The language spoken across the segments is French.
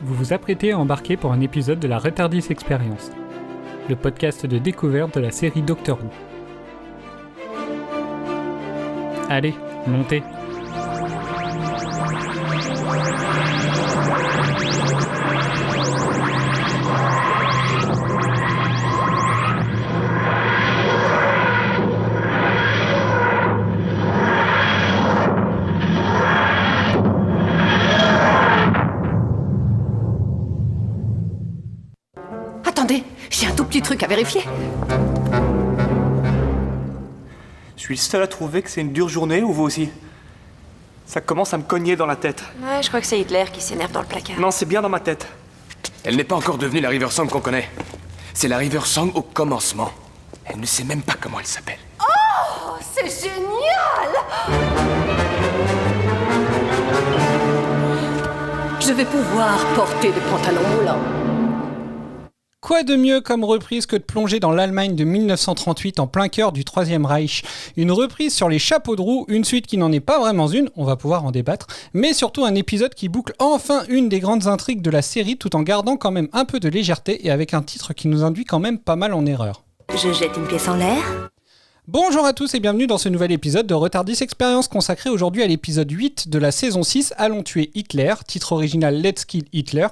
Vous vous apprêtez à embarquer pour un épisode de la Retardis Experience, le podcast de découverte de la série Doctor Who. Allez, montez. Attendez, j'ai un tout petit truc à vérifier. Je suis le seul à trouver que c'est une dure journée, ou vous aussi? Ça commence à me cogner dans la tête. Ouais, je crois que c'est Hitler qui s'énerve dans le placard. Non, c'est bien dans ma tête. Elle n'est pas encore devenue la River Song qu'on connaît. C'est la River Song au commencement. Elle ne sait même pas comment elle s'appelle. Oh, c'est génial! Je vais pouvoir porter des pantalons moulants. Quoi de mieux comme reprise que de plonger dans l'Allemagne de 1938 en plein cœur du Troisième Reich? Une reprise sur les chapeaux de roue, une suite qui n'en est pas vraiment une, on va pouvoir en débattre, mais surtout un épisode qui boucle enfin une des grandes intrigues de la série tout en gardant quand même un peu de légèreté et avec un titre qui nous induit quand même pas mal en erreur. Je jette une pièce en l'air. Bonjour à tous et bienvenue dans ce nouvel épisode de Retardis Experience consacré aujourd'hui à l'épisode 8 de la saison 6, Allons tuer Hitler, titre original Let's Kill Hitler.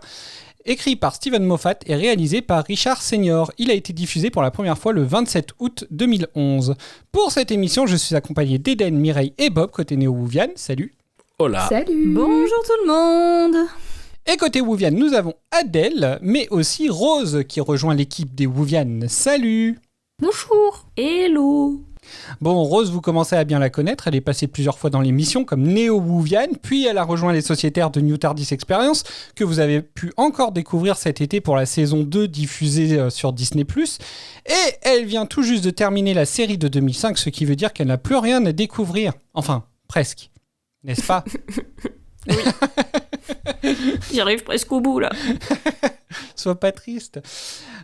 Écrit par Steven Moffat et réalisé par Richard Senior. Il a été diffusé pour la première fois le 27 août 2011. Pour cette émission, je suis accompagné d'Eden, Mireille et Bob, côté Néo-Wouvian. Salut. Hola. Salut. Bonjour tout le monde. Et côté Wouvian, nous avons Adèle, mais aussi Rose qui rejoint l'équipe des Wouvian. Salut. Bonjour. Hello. Bon, Rose, vous commencez à bien la connaître, elle est passée plusieurs fois dans l'émission comme Néo-Wouvian, puis elle a rejoint les sociétaires de New TARDIS Experience, que vous avez pu encore découvrir cet été pour la saison 2 diffusée sur Disney+. Et elle vient tout juste de terminer la série de 2005, ce qui veut dire qu'elle n'a plus rien à découvrir. Enfin, presque. N'est-ce pas? Oui. J'arrive presque au bout, là. Sois pas triste.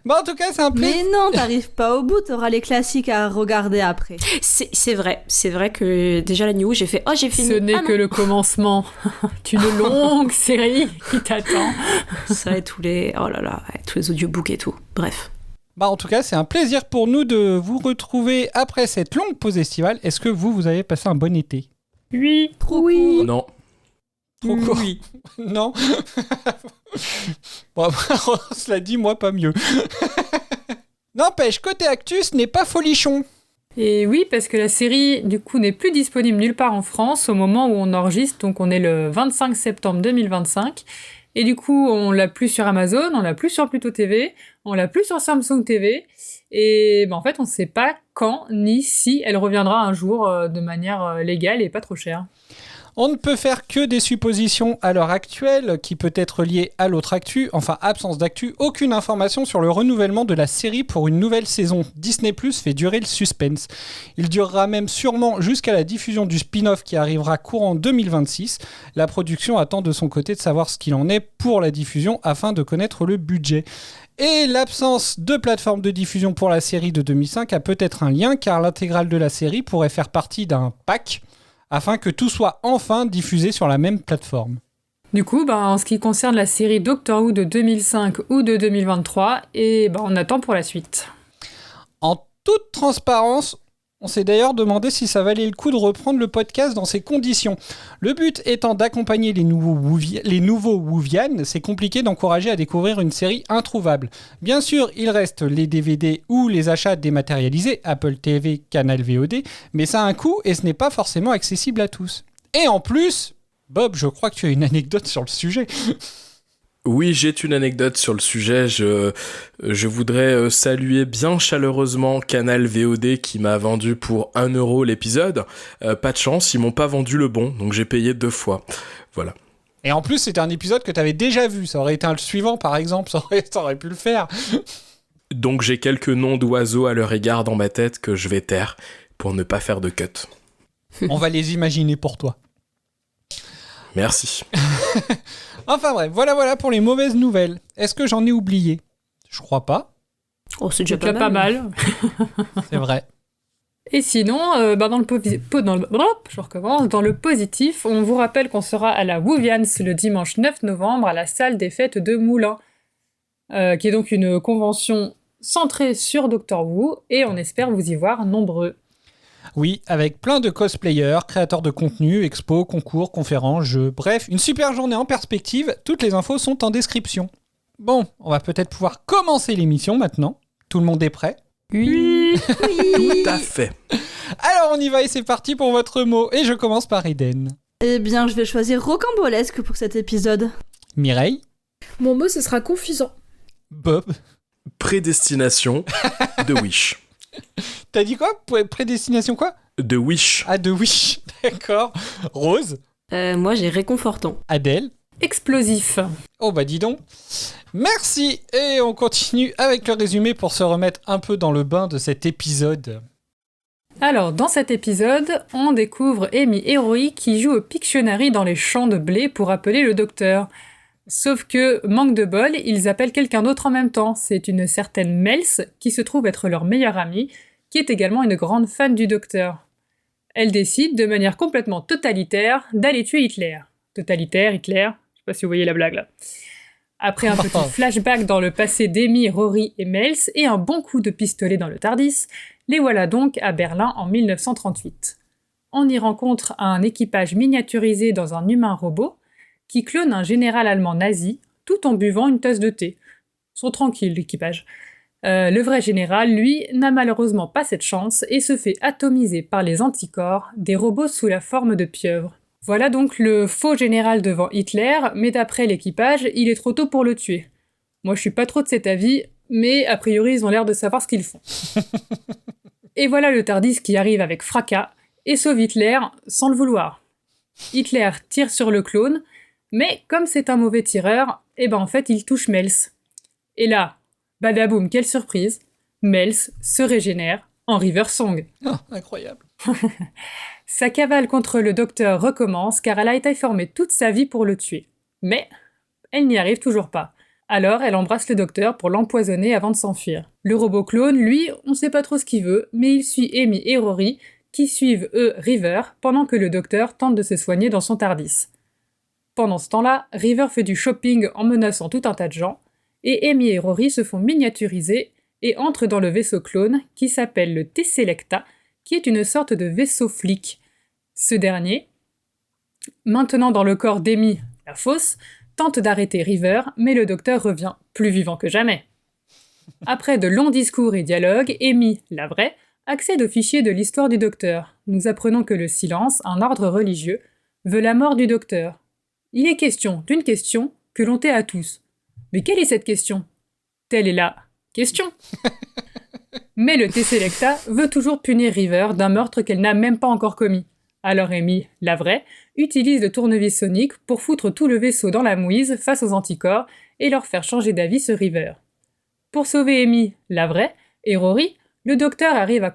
Bon, en tout cas, c'est un plaisir. Mais non, t'arrives pas au bout, t'auras les classiques à regarder après. C'est vrai que déjà la New, j'ai fait « Oh, j'ai fini !» Ce n'est que le commencement d'une longue série qui t'attend. Ça et tous les... Oh là là, ouais, tous les audiobooks et tout. Bref. Bah, en tout cas, c'est un plaisir pour nous de vous retrouver après cette longue pause estivale. Est-ce que vous avez passé un bon été? Oui. Trop court. Non. Trop court. Oui. Non. Bon, cela dit, moi, pas mieux. N'empêche, côté actu, ce n'est pas folichon. Et oui, parce que la série, du coup, n'est plus disponible nulle part en France au moment où on enregistre. Donc, on est le 25 septembre 2025. Et du coup, on l'a plus sur Amazon, on l'a plus sur Pluto TV, on l'a plus sur Samsung TV. Et en fait, on ne sait pas quand ni si elle reviendra un jour de manière légale et pas trop chère. On ne peut faire que des suppositions à l'heure actuelle, qui peut être liée à l'autre actu, enfin absence d'actu, aucune information sur le renouvellement de la série pour une nouvelle saison. Disney+ fait durer le suspense. Il durera même sûrement jusqu'à la diffusion du spin-off qui arrivera courant 2026. La production attend de son côté de savoir ce qu'il en est pour la diffusion afin de connaître le budget. Et l'absence de plateforme de diffusion pour la série de 2005 a peut-être un lien, car l'intégrale de la série pourrait faire partie d'un pack, afin que tout soit enfin diffusé sur la même plateforme. Du coup, en ce qui concerne la série Doctor Who de 2005 ou de 2023, on attend pour la suite. En toute transparence, on s'est d'ailleurs demandé si ça valait le coup de reprendre le podcast dans ces conditions. Le but étant d'accompagner les nouveaux Wouvian, c'est compliqué d'encourager à découvrir une série introuvable. Bien sûr, il reste les DVD ou les achats dématérialisés, Apple TV, Canal VOD, mais ça a un coût et ce n'est pas forcément accessible à tous. Et en plus, Bob, je crois que tu as une anecdote sur le sujet. Oui, j'ai une anecdote sur le sujet. Je voudrais saluer bien chaleureusement Canal VOD qui m'a vendu pour 1 € l'épisode. Pas de chance, ils m'ont pas vendu le bon, donc j'ai payé 2 fois. Voilà. Et en plus, c'était un épisode que tu avais déjà vu. Ça aurait été le suivant, par exemple. Ça aurait pu le faire. Donc j'ai quelques noms d'oiseaux à leur égard dans ma tête que je vais taire pour ne pas faire de cut. On va les imaginer pour toi. Merci. Enfin bref, voilà pour les mauvaises nouvelles. Est-ce que j'en ai oublié? Je crois pas. Oh, c'est déjà pas mal. C'est vrai. Et sinon, dans le positif, on vous rappelle qu'on sera à la Wouvians le dimanche 9 novembre à la salle des fêtes de Moulins, qui est donc une convention centrée sur Doctor Who, et on espère vous y voir nombreux. Oui, avec plein de cosplayers, créateurs de contenu, expos, concours, conférences, jeux, bref, une super journée en perspective, toutes les infos sont en description. Bon, on va peut-être pouvoir commencer l'émission maintenant. Tout le monde est prêt ? Oui. Tout à fait. Alors on y va et c'est parti pour votre mot. Et je commence par Eden. Eh bien, je vais choisir rocambolesque pour cet épisode. Mireille. Mon mot, ce sera confusant. Bob. Prédestination de Wish. T'as dit quoi ? Prédestination quoi ? De Wish. Ah, de Wish. D'accord. Rose. Moi, j'ai réconfortant. Adèle. Explosif. Oh bah dis donc. Merci. Et on continue avec le résumé pour se remettre un peu dans le bain de cet épisode. Alors, dans cet épisode, on découvre Amy et Rory qui jouent au Pictionary dans les champs de blé pour appeler le docteur. Sauf que, manque de bol, ils appellent quelqu'un d'autre en même temps. C'est une certaine Mels, qui se trouve être leur meilleure amie, qui est également une grande fan du docteur. Elle décide, de manière complètement totalitaire, d'aller tuer Hitler. Totalitaire, Hitler, je sais pas si vous voyez la blague là. Après un petit flashback dans le passé d'Amy, Rory et Mels, et un bon coup de pistolet dans le TARDIS, les voilà donc à Berlin en 1938. On y rencontre un équipage miniaturisé dans un humain robot, qui clone un général allemand nazi, tout en buvant une tasse de thé. Ils sont tranquilles, l'équipage. Le vrai général, lui, n'a malheureusement pas cette chance et se fait atomiser par les anticorps, des robots sous la forme de pieuvres. Voilà donc le faux général devant Hitler, mais d'après l'équipage, il est trop tôt pour le tuer. Moi, je suis pas trop de cet avis, mais a priori, ils ont l'air de savoir ce qu'ils font. Et voilà le TARDIS qui arrive avec fracas et sauve Hitler sans le vouloir. Hitler tire sur le clone, mais comme c'est un mauvais tireur, en fait, il touche Mels. Et là, badaboum, quelle surprise, Mels se régénère en River Song. Oh, incroyable. Sa cavale contre le docteur recommence car elle a été formée toute sa vie pour le tuer. Mais elle n'y arrive toujours pas. Alors elle embrasse le docteur pour l'empoisonner avant de s'enfuir. Le robot clone, lui, on sait pas trop ce qu'il veut, mais il suit Amy et Rory, qui suivent River, pendant que le docteur tente de se soigner dans son TARDIS. Pendant ce temps-là, River fait du shopping en menaçant tout un tas de gens, et Amy et Rory se font miniaturiser et entrent dans le vaisseau clone qui s'appelle le T-Selecta, qui est une sorte de vaisseau flic. Ce dernier, maintenant dans le corps d'Amy, la fausse, tente d'arrêter River, mais le docteur revient plus vivant que jamais. Après de longs discours et dialogues, Amy, la vraie, accède au fichier de l'histoire du docteur. Nous apprenons que le silence, un ordre religieux, veut la mort du docteur. Il est question d'une question que l'on tait à tous. Mais quelle est cette question ? Telle est la question. Mais le T-Selecta veut toujours punir River d'un meurtre qu'elle n'a même pas encore commis. Alors Amy, la vraie, utilise le tournevis sonique pour foutre tout le vaisseau dans la mouise face aux anticorps et leur faire changer d'avis sur River. Pour sauver Amy, la vraie, et Rory, le docteur arrive à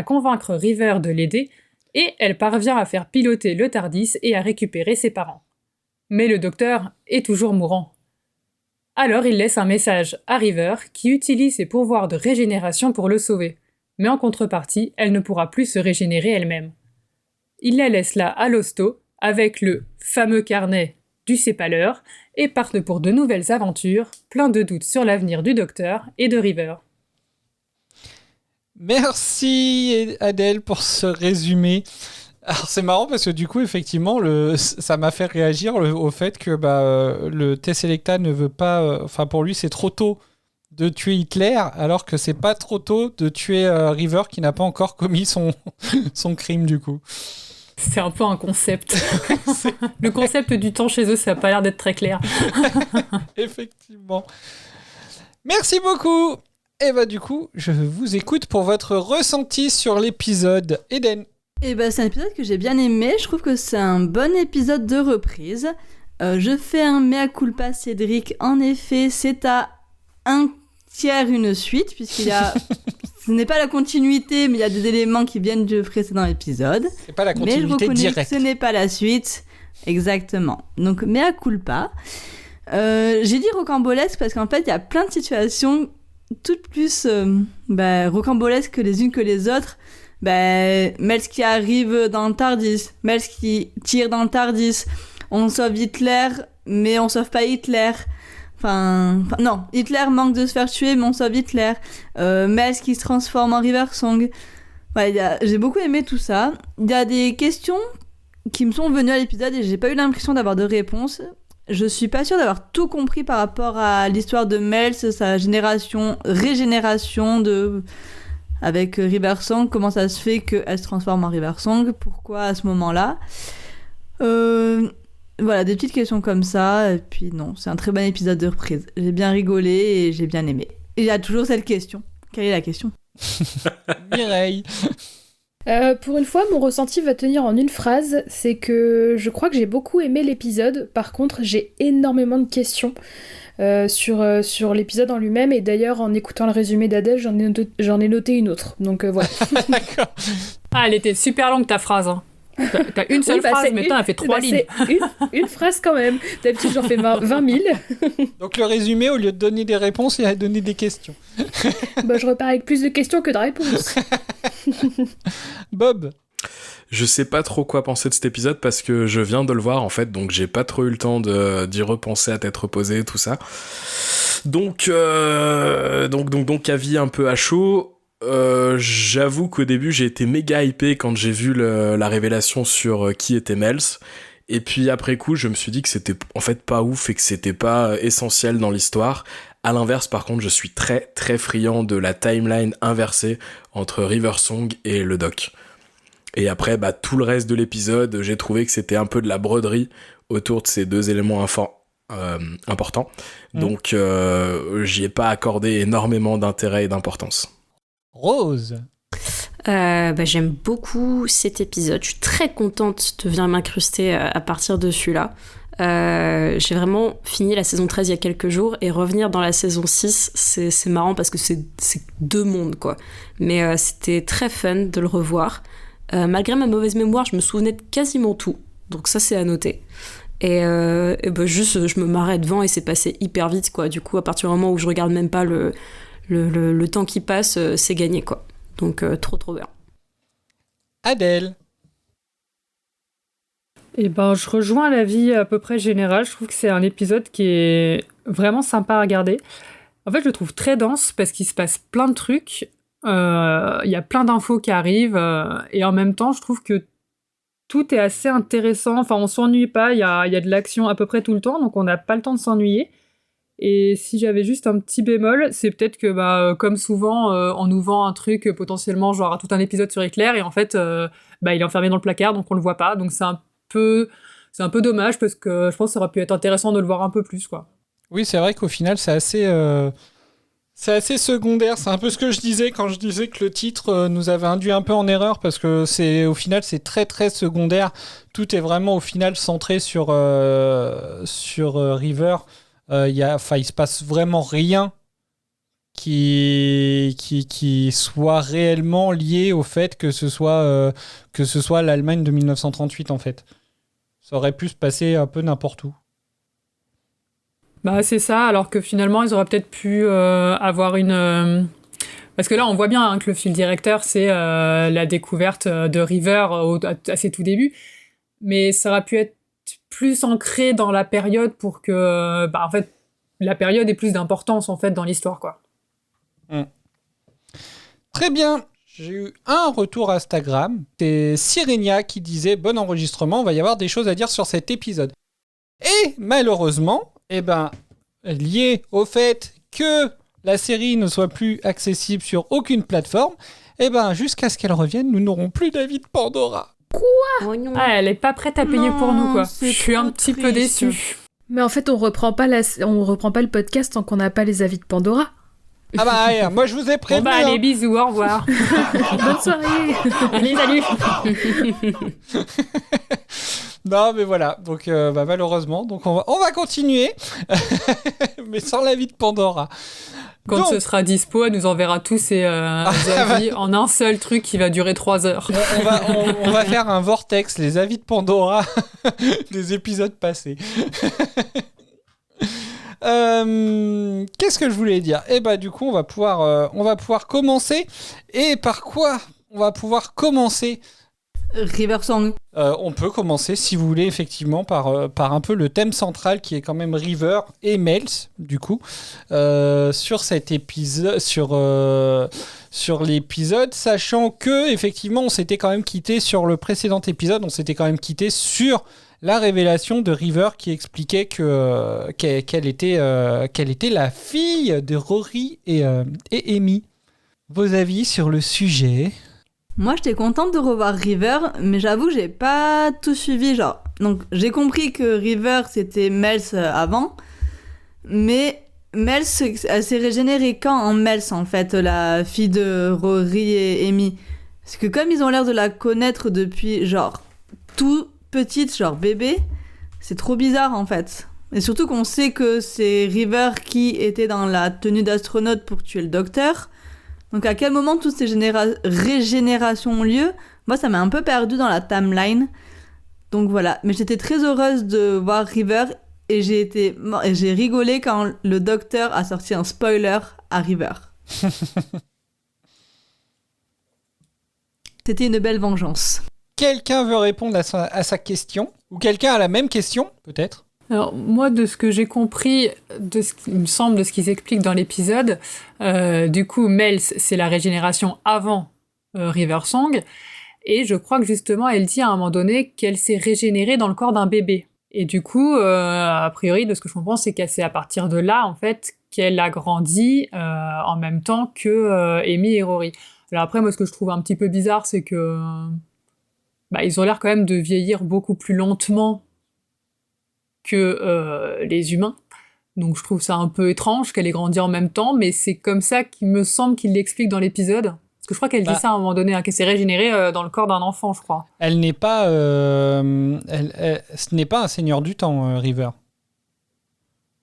convaincre River de l'aider et elle parvient à faire piloter le TARDIS et à récupérer ses parents. Mais le docteur est toujours mourant. Alors il laisse un message à River qui utilise ses pouvoirs de régénération pour le sauver. Mais en contrepartie, elle ne pourra plus se régénérer elle-même. Il la laisse là à l'hosto avec le fameux carnet du sépaleur et partent pour de nouvelles aventures, plein de doutes sur l'avenir du docteur et de River. Merci Adèle pour ce résumé. Alors c'est marrant parce que du coup effectivement ça m'a fait réagir au fait que le T-Selecta ne veut pas, pour lui c'est trop tôt de tuer Hitler alors que c'est pas trop tôt de tuer River qui n'a pas encore commis son crime du coup. C'est un peu un concept. Le concept du temps chez eux, ça n'a pas l'air d'être très clair. Effectivement. Merci beaucoup. Et du coup, je vous écoute pour votre ressenti sur l'épisode. Eden. C'est un épisode que j'ai bien aimé. Je trouve que c'est un bon épisode de reprise. Je fais un mea culpa, Cédric. En effet, c'est à 1/3 une suite, puisqu'il y a... Ce n'est pas la continuité, mais il y a des éléments qui viennent du précédent épisode. C'est pas la continuité mais je reconnais directe. Que ce n'est pas la suite. Exactement. Donc, mea culpa. J'ai dit rocambolesque parce qu'en fait, il y a plein de situations toutes plus rocambolesques les unes que les autres. Miles qui arrive dans le TARDIS, Miles qui tire dans le TARDIS, on sauve Hitler, mais on sauve pas Hitler. Non, Hitler manque de se faire tuer, mais on sauve Hitler. Miles qui se transforme en River Song. J'ai beaucoup aimé tout ça. Il y a des questions qui me sont venues à l'épisode et j'ai pas eu l'impression d'avoir de réponse. Je suis pas sûre d'avoir tout compris par rapport à l'histoire de Miles, sa régénération avec River Song. Comment ça se fait qu'elle se transforme en River Song? Pourquoi à ce moment-là? Voilà, des petites questions comme ça. Et puis non, c'est un très bon épisode de reprise. J'ai bien rigolé et j'ai bien aimé. Et il y a toujours cette question. Quelle est la question? Mireille. Pour une fois, mon ressenti va tenir en une phrase. C'est que je crois que j'ai beaucoup aimé l'épisode. Par contre, j'ai énormément de questions sur l'épisode en lui-même. Et d'ailleurs, en écoutant le résumé d'Adèle, j'en ai noté une autre. Donc voilà. D'accord. Ah, elle était super longue ta phrase. Hein. T'as une seule phrase, mais elle fait 3 lignes. C'est une phrase quand même. D'habitude, j'en fais 20 000. Donc le résumé, au lieu de donner des réponses, il a donné des questions. Je repars avec plus de questions que de réponses. Bob. Je sais pas trop quoi penser de cet épisode parce que je viens de le voir en fait, donc j'ai pas trop eu le temps d'y repenser à tête reposée, tout ça. Donc avis un peu à chaud. J'avoue qu'au début j'ai été méga hypé quand j'ai vu la révélation sur qui était Miles, et puis après coup je me suis dit que c'était en fait pas ouf et que c'était pas essentiel dans l'histoire. À l'inverse, par contre, je suis très très friand de la timeline inversée entre River Song et le Doc. Et après tout le reste de l'épisode, j'ai trouvé que c'était un peu de la broderie autour de ces deux éléments importants. Donc j'y ai pas accordé énormément d'intérêt et d'importance. Rose. J'aime beaucoup cet épisode. Je suis très contente de venir m'incruster à partir de celui-là. J'ai vraiment fini la saison 13 il y a quelques jours et revenir dans la saison 6, c'est marrant parce que c'est deux mondes, quoi. Mais c'était très fun de le revoir. Malgré ma mauvaise mémoire, je me souvenais de quasiment tout. Donc ça, c'est à noter. Et juste, je me marrais devant et c'est passé hyper vite, quoi. Du coup, à partir du moment où je regarde même pas le temps qui passe, c'est gagné, quoi. Donc trop bien. Adèle. Je rejoins l'avis à peu près général. Je trouve que c'est un épisode qui est vraiment sympa à regarder. En fait, je le trouve très dense parce qu'il se passe plein de trucs. Il y a plein d'infos qui arrivent. Et en même temps, je trouve que tout est assez intéressant. Enfin, on s'ennuie pas. Il y a de l'action à peu près tout le temps. Donc, on n'a pas le temps de s'ennuyer. Et si j'avais juste un petit bémol, c'est peut-être que, comme souvent, on nous vend un truc potentiellement genre tout un épisode sur Hitler. Et en fait, il est enfermé dans le placard. Donc, on le voit pas. Donc, c'est un peu dommage parce que je pense que ça aurait pu être intéressant de le voir un peu plus, quoi. Oui, c'est vrai qu'au final, c'est assez secondaire. C'est un peu ce que je disais quand je disais que le titre nous avait induit un peu en erreur parce que au final, c'est très très secondaire. Tout est vraiment au final centré sur River. Il se passe vraiment rien qui soit réellement lié au fait que ce soit l'Allemagne de 1938 en fait. Ça aurait pu se passer un peu n'importe où. C'est ça, alors que finalement, ils auraient peut-être pu avoir une... Parce que là, on voit bien que le fil directeur, c'est la découverte de River à ses tout débuts. Mais ça aurait pu être plus ancré dans la période pour que, en fait, la période ait plus d'importance, en fait, dans l'histoire, quoi. Très bien. J'ai eu un retour Instagram. C'est Sirenia qui disait « Bon enregistrement, il va y avoir des choses à dire sur cet épisode. » Et malheureusement, lié au fait que la série ne soit plus accessible sur aucune plateforme, jusqu'à ce qu'elle revienne, nous n'aurons plus d'avis de Pandora. Quoi ? Elle est pas prête à payer pour nous, quoi. Je suis un petit peu déçue. Mais en fait, on reprend pas le podcast tant qu'on n'a pas les avis de Pandora. Moi je vous ai prévenu. Allez, bisous, au revoir. Bonne soirée. Allez, salut. Non, mais voilà. Donc, malheureusement, donc on va continuer, mais sans l'avis de Pandora. Quand ce sera dispo, elle nous enverra tous ses avis en un seul truc qui va durer 3 heures. On va faire un vortex, les avis de Pandora des épisodes passés. Qu'est-ce que je voulais dire ? Du coup, on va pouvoir commencer. Et par quoi on va pouvoir commencer. River Song. On peut commencer, si vous voulez, effectivement, par un peu le thème central qui est quand même River et Mels, du coup, sur cet épisode, sur l'épisode, sachant que, effectivement, on s'était quand même quitté sur le précédent épisode, on s'était quand même quitté sur la révélation de River qui expliquait qu'elle était la fille de Rory et Amy. Vos avis sur le sujet ? Moi, j'étais contente de revoir River, mais j'avoue que j'ai pas tout suivi, genre. Donc, j'ai compris que River, c'était Mels avant, mais Mels, elle s'est régénérée quand en Mels, en fait, la fille de Rory et Amy. Parce que comme ils ont l'air de la connaître depuis, genre, tout petite, genre bébé, c'est trop bizarre, en fait. Et surtout qu'on sait que c'est River qui était dans la tenue d'astronaute pour tuer le docteur. Donc à quel moment toutes ces régénérations ont lieu ? Moi, ça m'a un peu perdu dans la timeline. Donc voilà. Mais j'étais très heureuse de voir River et j'ai rigolé quand le docteur a sorti un spoiler à River. C'était une belle vengeance. Quelqu'un veut répondre à sa question ? Ou quelqu'un a la même question, peut-être ? Alors, moi, de ce que j'ai compris, de ce qui me semble, de ce qu'ils expliquent dans l'épisode, du coup, Mels, c'est la régénération avant River Song, et je crois que justement, elle dit à un moment donné qu'elle s'est régénérée dans le corps d'un bébé. Et du coup, a priori, de ce que je comprends, c'est que c'est à partir de là, en fait, qu'elle a grandi en même temps que Amy et Rory. Alors après, moi, ce que je trouve un petit peu bizarre, c'est que ils ont l'air quand même de vieillir beaucoup plus lentement que les humains. Donc je trouve ça un peu étrange qu'elle ait grandi en même temps, mais c'est comme ça qu'il me semble qu'il l'explique dans l'épisode. Parce que je crois qu'elle dit ça à un moment donné, qu'elle s'est régénérée dans le corps d'un enfant, je crois. Elle n'est pas... ce n'est pas un seigneur du temps, River.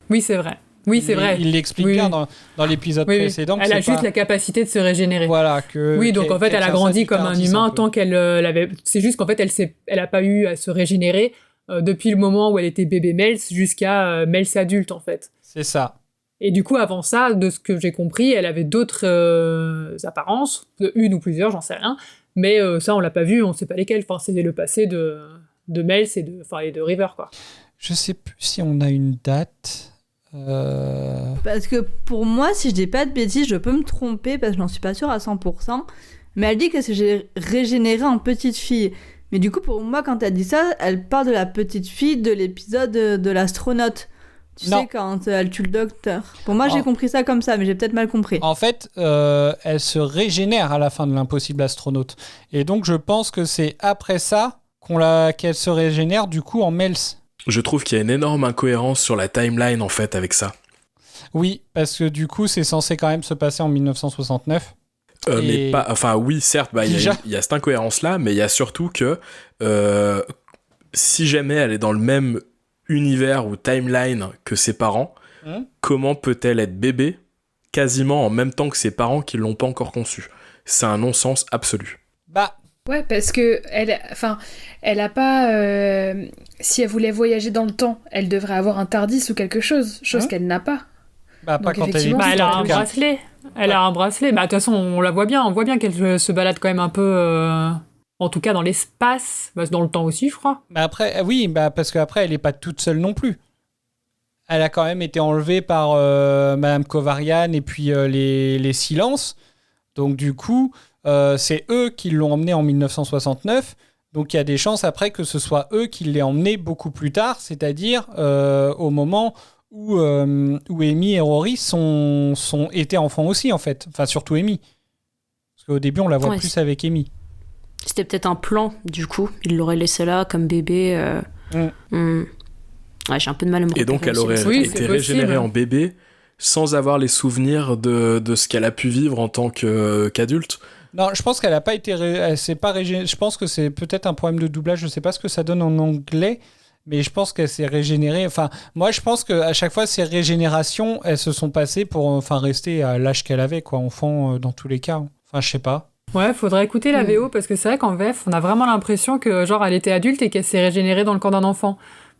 Oui, c'est vrai. Oui, c'est vrai. Il l'explique bien dans l'épisode précédent. Elle a juste la capacité de se régénérer. Voilà. Oui, donc en fait, elle a grandi comme un humain tant qu'elle l'avait... C'est juste qu'en fait, elle a pas eu à se régénérer depuis le moment où elle était bébé Mels jusqu'à Mels adulte, en fait. C'est ça. Et du coup, avant ça, de ce que j'ai compris, elle avait d'autres apparences, une ou plusieurs, j'en sais rien, mais ça, on l'a pas vu, on sait pas lesquelles. Enfin, c'est le passé de Mels et de River, quoi. Je sais plus si on a une date... Parce que pour moi, si je dis pas de bêtises, je peux me tromper parce que je n'en suis pas sûre à 100%, mais elle dit qu'elle s'est régénérée en petite fille. Mais du coup, pour moi, quand elle dit ça, elle parle de la petite fille de l'épisode de l'astronaute. Tu sais, quand elle tue le docteur. Pour moi, j'ai compris ça comme ça, mais j'ai peut-être mal compris. En fait, elle se régénère à la fin de l'impossible astronaute. Et donc, je pense que c'est après ça qu'elle se régénère, du coup, en Mels. Je trouve qu'il y a une énorme incohérence sur la timeline, en fait, avec ça. Oui, parce que du coup, c'est censé quand même se passer en 1969. Mais pas... Enfin, oui, certes, il y a cette incohérence-là, mais il y a surtout que si jamais elle est dans le même univers ou timeline que ses parents, comment peut-elle être bébé quasiment en même temps que ses parents qui l'ont pas encore conçue ? C'est un non-sens absolu. Ouais, parce que elle a pas... si elle voulait voyager dans le temps, elle devrait avoir un TARDIS ou quelque chose qu'elle n'a pas. Pas quand elle est... elle a un bracelet. Elle a un bracelet. De toute façon, on la voit bien. On voit bien qu'elle se balade quand même un peu... En tout cas, dans l'espace. Dans le temps aussi, je crois. Après, oui, parce qu'après, elle n'est pas toute seule non plus. Elle a quand même été enlevée par Madame Kovarian et puis les Silences. Donc, du coup... c'est eux qui l'ont emmené en 1969, donc il y a des chances après que ce soit eux qui l'aient emmené beaucoup plus tard, c'est-à-dire au moment où Amy et Rory étaient enfants aussi, en fait. Enfin, surtout Amy. Parce qu'au début, on la voit plus avec Amy. C'était peut-être un plan, du coup. Il l'aurait laissé là, comme bébé. Ouais, j'ai un peu de mal à me repérer. Et donc, elle aurait été régénérée en bébé sans avoir les souvenirs de ce qu'elle a pu vivre en tant qu'adulte. Non, je pense qu'elle n'a pas été... Elle s'est pas régénérée. Je pense que c'est peut-être un problème de doublage. Je ne sais pas ce que ça donne en anglais, mais je pense qu'elle s'est régénérée. Enfin, moi, je pense qu'à chaque fois, ces régénérations, elles se sont passées pour rester à l'âge qu'elle avait, quoi, enfant, dans tous les cas. Enfin, je sais pas. Ouais, faudrait écouter la VO, parce que c'est vrai qu'en VF, on a vraiment l'impression que, genre, elle était adulte et qu'elle s'est régénérée dans le corps d'un enfant.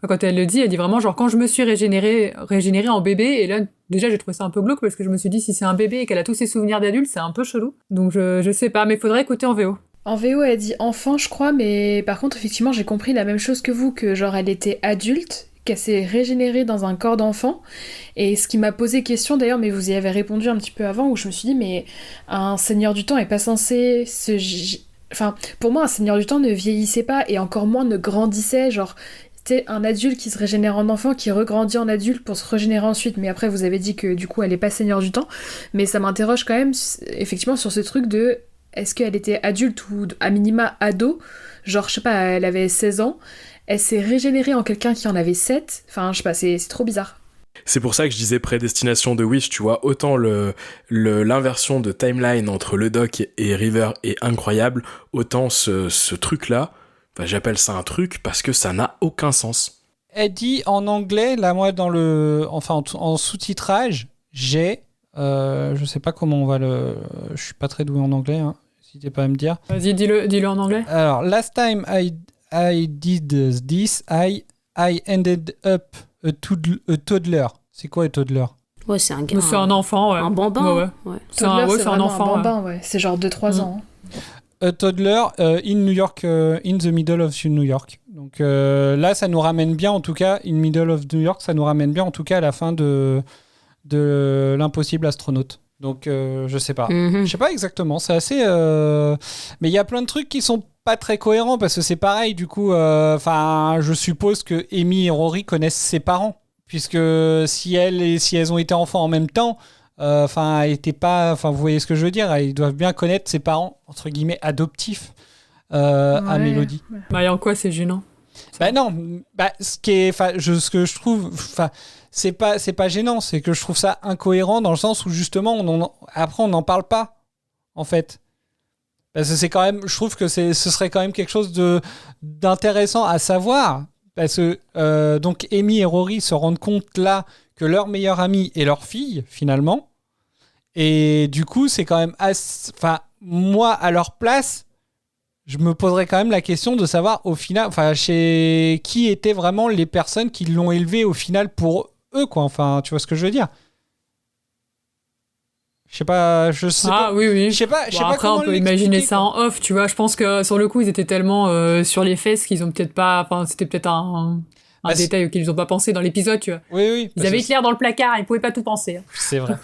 Quand elle le dit, elle dit vraiment, genre, quand je me suis régénérée en bébé, et là, déjà, j'ai trouvé ça un peu glauque, parce que je me suis dit, si c'est un bébé et qu'elle a tous ses souvenirs d'adulte, c'est un peu chelou. Donc, je sais pas, mais faudrait écouter en VO. En VO, elle dit enfant, je crois, mais par contre, effectivement, j'ai compris la même chose que vous, que genre, elle était adulte, qu'elle s'est régénérée dans un corps d'enfant. Et ce qui m'a posé question, d'ailleurs, mais vous y avez répondu un petit peu avant, où je me suis dit, mais un seigneur du temps est pas censé Enfin, pour moi, un seigneur du temps ne vieillissait pas, et encore moins ne grandissait, genre... C'est un adulte qui se régénère en enfant, qui regrandit en adulte pour se régénérer ensuite. Mais après, vous avez dit que du coup, elle est pas seigneur du temps. Mais ça m'interroge quand même, effectivement, sur ce truc de... Est-ce qu'elle était adulte ou à minima ado ? Genre, je sais pas, elle avait 16 ans. Elle s'est régénérée en quelqu'un qui en avait 7. Enfin, je sais pas, c'est trop bizarre. C'est pour ça que je disais prédestination de Wish, tu vois, autant l'inversion de timeline entre le Doc et River est incroyable, autant ce truc-là, enfin, j'appelle ça un truc parce que ça n'a aucun sens. Elle dit en anglais, là moi en sous-titrage, j'ai, je sais pas comment on va je suis pas très doué en anglais, hein, n'hésitez pas à me dire. Vas-y, dis-le en anglais. Alors, last time I did this, I ended up a toddler. C'est quoi un toddler ? Ouais, c'est un gars. C'est un enfant, ouais. Un bambin. Ouais. C'est un enfant. Un bambin, ouais. C'est genre 2-3 ans. A toddler in New York, in the middle of New York. Donc là, ça nous ramène bien, en tout cas, in middle of New York, ça nous ramène bien, en tout cas, à la fin de l'impossible astronaute. Donc, je sais pas. Je sais pas exactement. C'est assez... Mais il y a plein de trucs qui sont pas très cohérents, parce que c'est pareil, du coup, je suppose que Amy et Rory connaissent ses parents, puisque si elles ont été enfants en même temps... vous voyez ce que je veux dire, ils doivent bien connaître ses parents, entre guillemets, adoptifs à Mélodie. Bah, et en quoi c'est gênant ? Bah non, ce que je trouve, c'est pas gênant, c'est que je trouve ça incohérent dans le sens où justement, après on n'en parle pas, en fait. Parce que c'est quand même, je trouve que ce serait quand même quelque chose d'intéressant à savoir, parce que donc Amy et Rory se rendent compte là que leur meilleure amie est leur fille, finalement. Et du coup, c'est quand même moi, à leur place, je me poserais quand même la question de savoir, au final, chez qui étaient vraiment les personnes qui l'ont élevé, au final, pour eux, quoi. Enfin, tu vois ce que je veux dire ? Je sais pas. Oui. Je sais pas Après, comment on peut imaginer ça en off, tu vois. Je pense que, sur le coup, ils étaient tellement sur les fesses qu'ils ont peut-être pas... Enfin, c'était peut-être un détail auquel ils n'ont pas pensé dans l'épisode, tu vois. Oui. Ils avaient Hitler dans le placard, ils pouvaient pas tout penser. Hein. C'est vrai.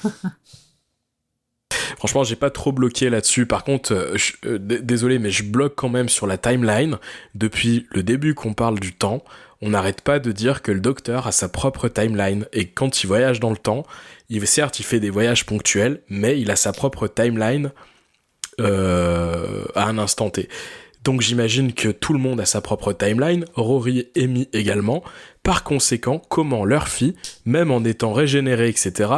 Franchement, j'ai pas trop bloqué là-dessus. Par contre, désolé, mais je bloque quand même sur la timeline. Depuis le début qu'on parle du temps, on n'arrête pas de dire que le docteur a sa propre timeline. Et quand il voyage dans le temps, certes, il fait des voyages ponctuels, mais il a sa propre timeline à un instant T. Donc j'imagine que tout le monde a sa propre timeline, Rory et Amy également. Par conséquent, comment leur fille, même en étant régénérée, etc.,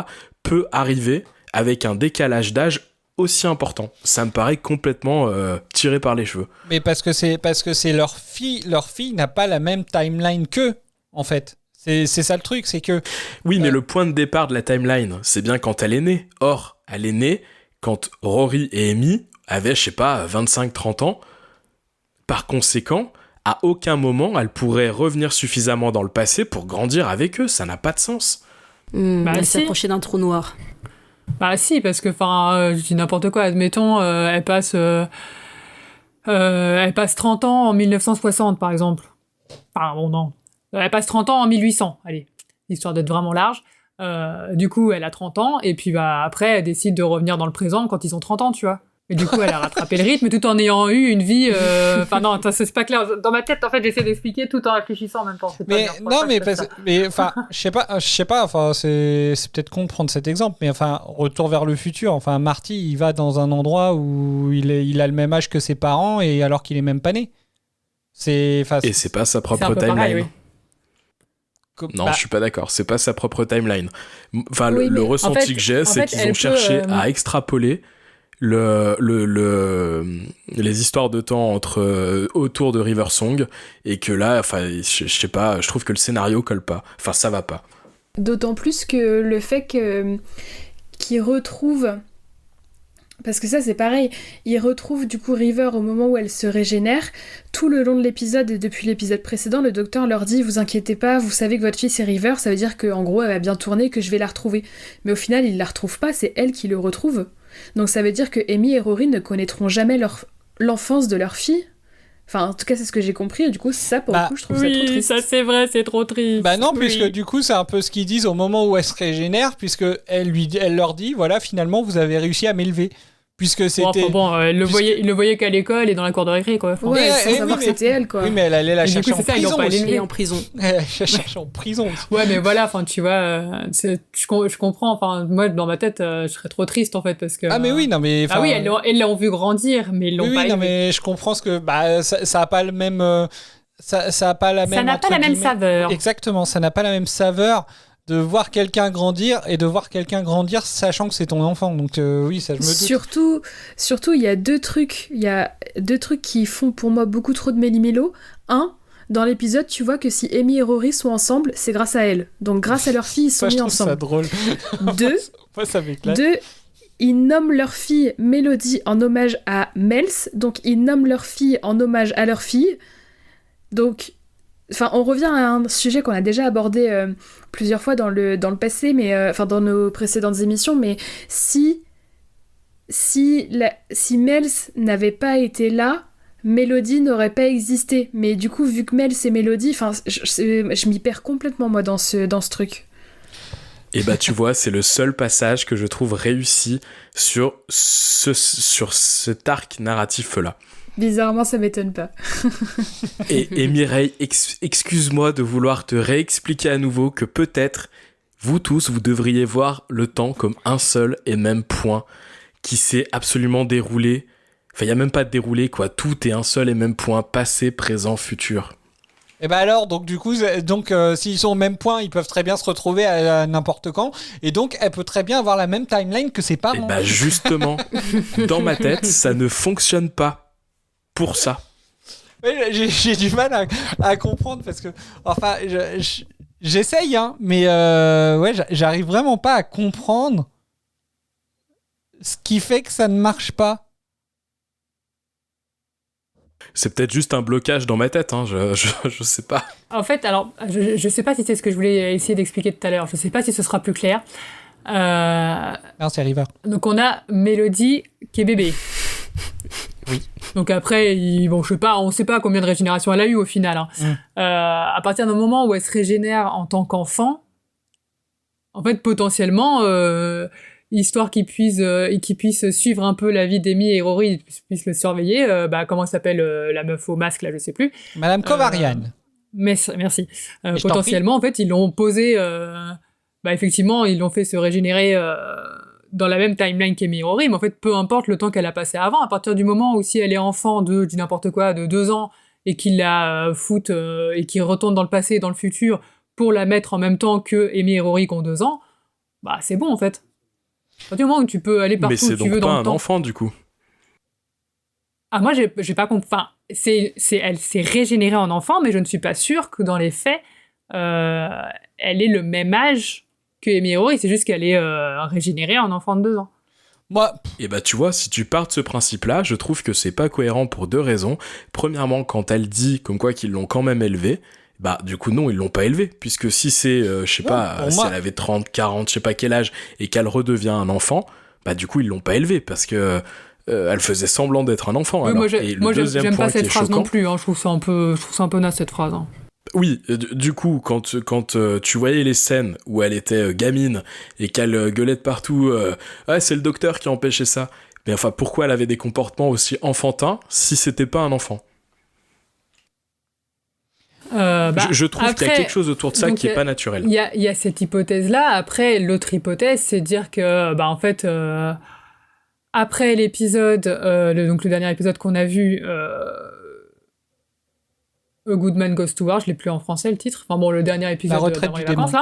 peut arriver avec un décalage d'âge aussi important ? Ça me paraît complètement tiré par les cheveux. Mais parce que c'est leur fille n'a pas la même timeline qu'eux, en fait. C'est ça le truc, c'est que... Oui, mais le point de départ de la timeline, c'est bien quand elle est née. Or, elle est née quand Rory et Amy avaient, je sais pas, 25-30 ans. Par conséquent, à aucun moment, elle pourrait revenir suffisamment dans le passé pour grandir avec eux. Ça n'a pas de sens. Elle s'approchait d'un trou noir. Bah si, parce que, je dis n'importe quoi, admettons, elle passe 30 ans en 1960, par exemple. Non. Elle passe 30 ans en 1800, allez, histoire d'être vraiment large. Du coup, elle a 30 ans, et puis après, elle décide de revenir dans le présent quand ils ont 30 ans, tu vois. Et du coup, elle a rattrapé le rythme tout en ayant eu une vie... non, c'est pas clair. Dans ma tête, en fait, j'essaie d'expliquer tout en réfléchissant en même temps. Je sais pas, c'est peut-être con de prendre cet exemple, mais Retour vers le futur, Marty, il va dans un endroit où il a le même âge que ses parents, et alors qu'il est même pas né. Et c'est pas sa propre timeline. Pareil, oui. Non, je suis pas d'accord. C'est pas sa propre timeline. Le ressenti que j'ai, c'est qu'ils ont cherché à extrapoler les histoires de temps autour de River Song, et que là, je sais pas, je trouve que le scénario colle pas. Ça va pas. D'autant plus que le fait qu'il retrouve... Parce que ça, c'est pareil. Il retrouve du coup River au moment où elle se régénère. Tout le long de l'épisode et depuis l'épisode précédent, le docteur leur dit « Vous inquiétez pas, vous savez que votre fille c'est River, ça veut dire qu'en gros elle va bien tourner, que je vais la retrouver. » Mais au final, il la retrouve pas, c'est elle qui le retrouve. Donc ça veut dire que Amy et Rory ne connaîtront jamais l'enfance de leur fille. Enfin, en tout cas, c'est ce que j'ai compris, et du coup, ça, pour le coup, je trouve ça trop triste. Ça c'est vrai, c'est trop triste. Bah non, puisque du coup, c'est un peu ce qu'ils disent au moment où elle se régénère, puisque elle leur dit, voilà, finalement, vous avez réussi à m'élever. Puisque c'était... il le voyait qu'à l'école et dans la cour de récré, quoi. Enfin, ouais, sans savoir que c'était elle, quoi. Oui, mais elle allait la chercher en prison aussi. Et en prison. Elle la chercher en prison aussi. Ouais, mais voilà, enfin, tu vois, je comprends. Enfin, moi, dans ma tête, je serais trop triste, en fait, parce que... Ah, mais oui, non, mais... Ah oui, elles l'ont vu grandir, mais ils l'ont pas élevé. Non, mais je comprends ce que... Bah, ça a pas le même... Ça a pas la même... Ça n'a pas la même saveur. Exactement, ça n'a pas la même saveur de voir quelqu'un grandir et de voir quelqu'un grandir sachant que c'est ton enfant. Donc oui, ça je me doute. Surtout, il y a deux trucs. Il y a deux trucs qui font pour moi beaucoup trop de méli-mélo. Un, dans l'épisode, tu vois que si Amy et Rory sont ensemble, c'est grâce à elle. Donc grâce à leur fille, ils sont mis ensemble. Ça drôle. Ça m'éclate. Deux, ils nomment leur fille Mélodie en hommage à Mels. Donc ils nomment leur fille en hommage à leur fille. Donc... Enfin, on revient à un sujet qu'on a déjà abordé plusieurs fois dans le passé, mais dans nos précédentes émissions. Mais si Mels n'avait pas été là, Mélodie n'aurait pas existé. Mais du coup, vu que Mels et Mélodie, je m'y perds complètement moi dans ce truc. Et bah tu vois, c'est le seul passage que je trouve réussi sur cet arc narratif-là. Bizarrement, ça m'étonne pas. et Mireille, excuse-moi de vouloir te réexpliquer à nouveau que peut-être, vous tous, vous devriez voir le temps comme un seul et même point qui s'est absolument déroulé. Enfin, il n'y a même pas de déroulé, quoi. Tout est un seul et même point, passé, présent, futur. Et bah alors, donc du coup, s'ils sont au même point, ils peuvent très bien se retrouver à n'importe quand. Et donc, elle peut très bien avoir la même timeline que ses parents. Et bah justement, dans ma tête, ça ne fonctionne pas. Pour ça. Ouais, j'ai du mal à comprendre parce que, enfin, j'essaye, hein, mais ouais, j'arrive vraiment pas à comprendre ce qui fait que ça ne marche pas. C'est peut-être juste un blocage dans ma tête, hein, je sais pas. En fait, alors, je sais pas si c'est ce que je voulais essayer d'expliquer tout à l'heure, je sais pas si ce sera plus clair. Non, c'est River. Donc on a Mélodie qui est bébé. Oui. Donc après, je sais pas, on sait pas combien de régénération elle a eu au final. Hein. À partir d'un moment où elle se régénère en tant qu'enfant, en fait, potentiellement, histoire qu'ils puissent suivre un peu la vie d'Amy et Rory, puissent le surveiller, comment s'appelle la meuf au masque, là, je sais plus. Madame Kovarian. Merci. Potentiellement, en fait, ils l'ont posé... effectivement, ils l'ont fait se régénérer... dans la même timeline qu'Amy Rory, mais en fait, peu importe le temps qu'elle a passé avant, à partir du moment où si elle est enfant de 2 ans, et qu'il la fout, et qu'il retourne dans le passé et dans le futur pour la mettre en même temps que Amy et Rory qui ont 2 ans, bah c'est bon en fait. À partir du moment où tu peux aller partout où tu veux dans le temps. Mais c'est donc pas un enfant du coup. Ah moi j'ai pas compris, enfin, elle s'est régénérée en enfant, mais je ne suis pas sûre que dans les faits, elle ait le même âge que Amy et Rory, c'est juste qu'elle est régénérée en enfant de 2 ans. Et bah tu vois, si tu pars de ce principe-là, je trouve que c'est pas cohérent pour 2 raisons. Premièrement, quand elle dit comme quoi qu'ils l'ont quand même élevée, bah du coup non, ils l'ont pas élevée, puisque si c'est, si elle avait 30, 40, je sais pas quel âge, et qu'elle redevient un enfant, bah du coup ils l'ont pas élevée, parce que elle faisait semblant d'être un enfant. Oui, alors. moi j'aime pas cette phrase non plus, hein. Je trouve ça un peu naze cette phrase. Hein. Oui, du coup, quand tu voyais les scènes où elle était gamine et qu'elle gueulait de partout, c'est le docteur qui a empêché ça. Mais enfin, pourquoi elle avait des comportements aussi enfantins si c'était pas un enfant ? Je trouve qu'il y a quelque chose autour de ça qui est pas naturel. Il y a cette hypothèse-là. Après, l'autre hypothèse, c'est de dire que, en fait, après l'épisode, donc le dernier épisode qu'on a vu. A Good Man Goes to War, je l'ai plus en français le titre. Enfin bon, le dernier épisode d'Avant les vacances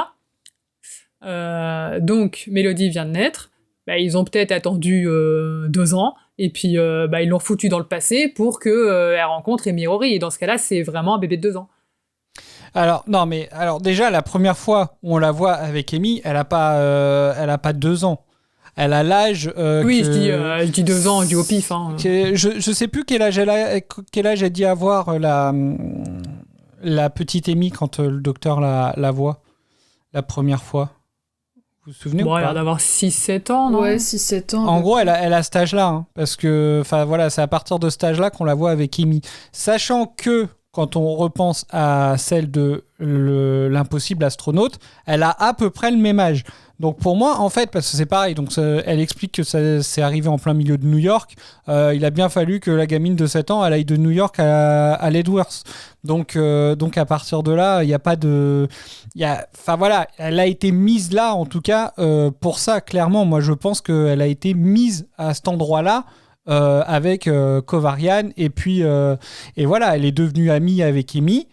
là. Donc Mélodie vient de naître. Ils ont peut-être attendu 2 ans et puis ils l'ont foutu dans le passé pour que elle rencontre Amy Rory. Et dans ce cas-là, c'est vraiment un bébé de 2 ans. Alors déjà la première fois où on la voit avec Amy, elle a pas 2 ans. Elle a l'âge. Oui, je dis 2 ans, je dis au pif. Hein. Je sais plus quel âge elle dit avoir la petite Amy quand le docteur la voit la première fois. Vous vous souvenez Bon, ou elle a pas l'air d'avoir 6-7 ans, non? Ouais, 6-7 ans. En gros, elle a cet âge-là, hein, parce que, voilà, c'est à partir de cet âge-là qu'on la voit avec Amy. Sachant que, quand on repense à celle de l'impossible astronaute, elle a à peu près le même âge. Donc pour moi, en fait, parce que c'est pareil, donc elle explique que ça c'est arrivé en plein milieu de New York, il a bien fallu que la gamine de 7 ans, elle aille de New York à Leavenworth. Donc à partir de là, il n'y a pas de... Enfin voilà, elle a été mise là, en tout cas, pour ça, clairement. Moi, je pense qu'elle a été mise à cet endroit-là, avec Kovarian, et puis et voilà, elle est devenue amie avec Amy.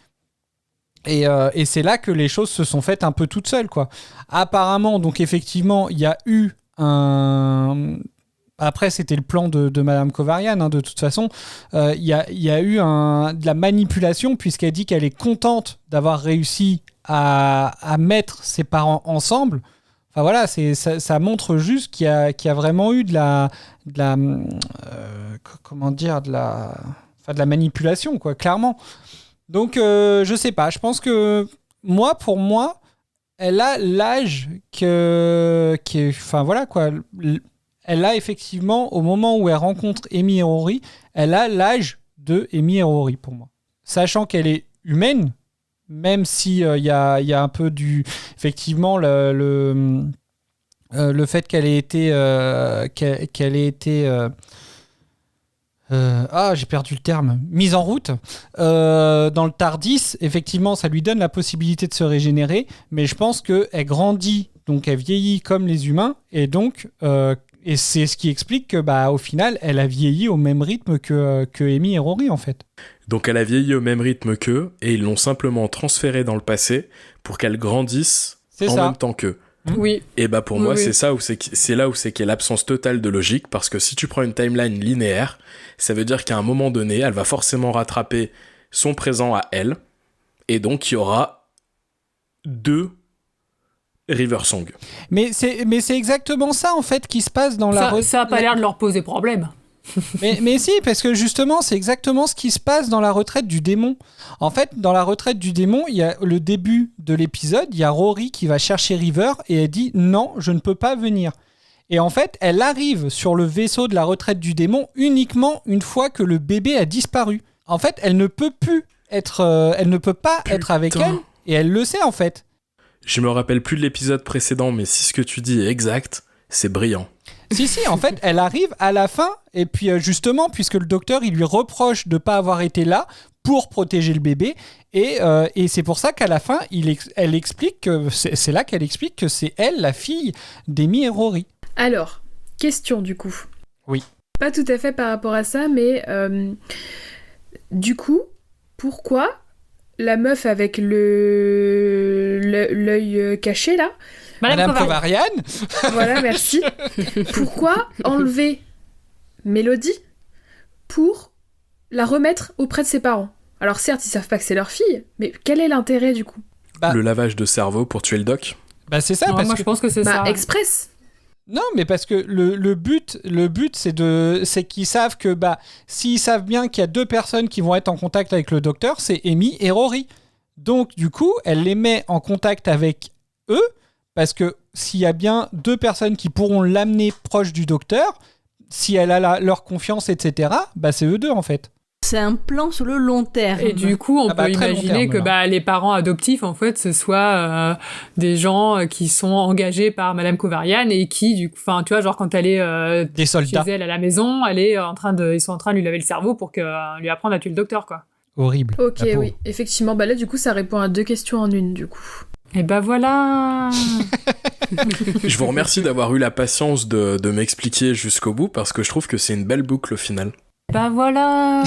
Et c'est là que les choses se sont faites un peu toutes seules, quoi. Apparemment, donc effectivement, il y a eu un... Après, c'était le plan de Madame Kovarian, hein, de toute façon. Il y a eu de la manipulation, puisqu'elle dit qu'elle est contente d'avoir réussi à mettre ses parents ensemble. Enfin voilà, ça montre juste qu'il y a vraiment eu de la manipulation, quoi, clairement. Donc, je sais pas. Je pense que pour moi, elle a l'âge enfin voilà quoi. Elle a effectivement, au moment où elle rencontre Amy et Rory, elle a l'âge de Amy et Rory pour moi. Sachant qu'elle est humaine, même si il y a un peu effectivement le fait qu'elle ait été j'ai perdu le terme, mise en route dans le TARDIS, effectivement ça lui donne la possibilité de se régénérer, mais je pense qu'elle grandit, donc elle vieillit comme les humains, et donc et c'est ce qui explique que au final elle a vieilli au même rythme que Amy et Rory en fait. Donc elle a vieilli au même rythme qu'eux, et ils l'ont simplement transférée dans le passé pour qu'elle grandisse même temps qu'eux. Oui. Et pour moi, c'est là où c'est qu'il y a l'absence totale de logique, parce que si tu prends une timeline linéaire, ça veut dire qu'à un moment donné, elle va forcément rattraper son présent à elle, et donc il y aura 2 River Song. Mais c'est exactement ça en fait qui se passe dans la... Ça a pas l'air de leur poser problème. mais si, parce que justement, c'est exactement ce qui se passe dans la retraite du démon. En fait, dans la retraite du démon, il y a le début de l'épisode, il y a Rory qui va chercher River et elle dit « Non, je ne peux pas venir ». Et en fait, elle arrive sur le vaisseau de la retraite du démon uniquement une fois que le bébé a disparu. En fait, elle ne peut pas être avec elle, et elle le sait en fait. Je me rappelle plus de l'épisode précédent, mais si ce que tu dis est exact, c'est brillant. Si, en fait, elle arrive à la fin, et puis justement, puisque le docteur, il lui reproche de ne pas avoir été là pour protéger le bébé, et c'est pour ça qu'à la fin, elle explique que c'est là qu'elle explique que c'est elle, la fille d'Amy et Rory. Alors, question du coup. Oui. Pas tout à fait par rapport à ça, mais du coup, pourquoi la meuf avec l'œil caché là, Madame Kovarian. Voilà, merci. Pourquoi enlever Mélodie pour la remettre auprès de ses parents? Alors certes, ils savent pas que c'est leur fille, mais quel est l'intérêt du coup? Le lavage de cerveau pour tuer le doc. C'est ça. Non, moi je pense que c'est ça. Express. Non, mais parce que le but c'est qu'ils savent que s'ils savent bien qu'il y a 2 personnes qui vont être en contact avec le docteur, c'est Amy et Rory. Donc du coup, elle les met en contact avec eux, parce que s'il y a bien 2 personnes qui pourront l'amener proche du docteur, si elle a leur confiance, etc., c'est eux 2 en fait. C'est un plan sur le long terme. Et du coup, on peut imaginer que les parents adoptifs, en fait, ce soit des gens qui sont engagés par Madame Kovarian et qui, du coup, enfin, tu vois, genre quand elle est des soldats chez elle à la maison, ils sont en train de lui laver le cerveau pour lui apprendre à tuer le docteur, quoi. Horrible. Ok, oui, effectivement. Là, du coup, ça répond à 2 questions en une, du coup. Et voilà. Je vous remercie d'avoir eu la patience de m'expliquer jusqu'au bout, parce que je trouve que c'est une belle boucle au final. Voilà.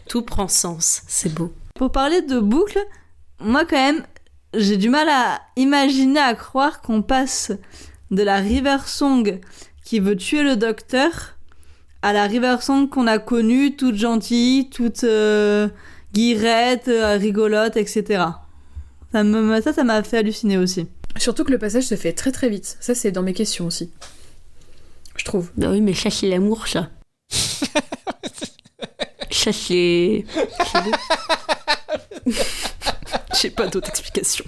Tout prend sens, c'est beau. Pour parler de boucle, moi quand même, j'ai du mal à imaginer, à croire qu'on passe de la River Song qui veut tuer le docteur à la River Song qu'on a connue, toute gentille, toute guirette, rigolote, etc. Ça m'a fait halluciner aussi. Surtout que le passage se fait très très vite. Ça, c'est dans mes questions aussi. Je trouve. Bah oui, mais ça, c'est l'amour, ça. Ça, c'est beau. J'ai pas d'autre explication.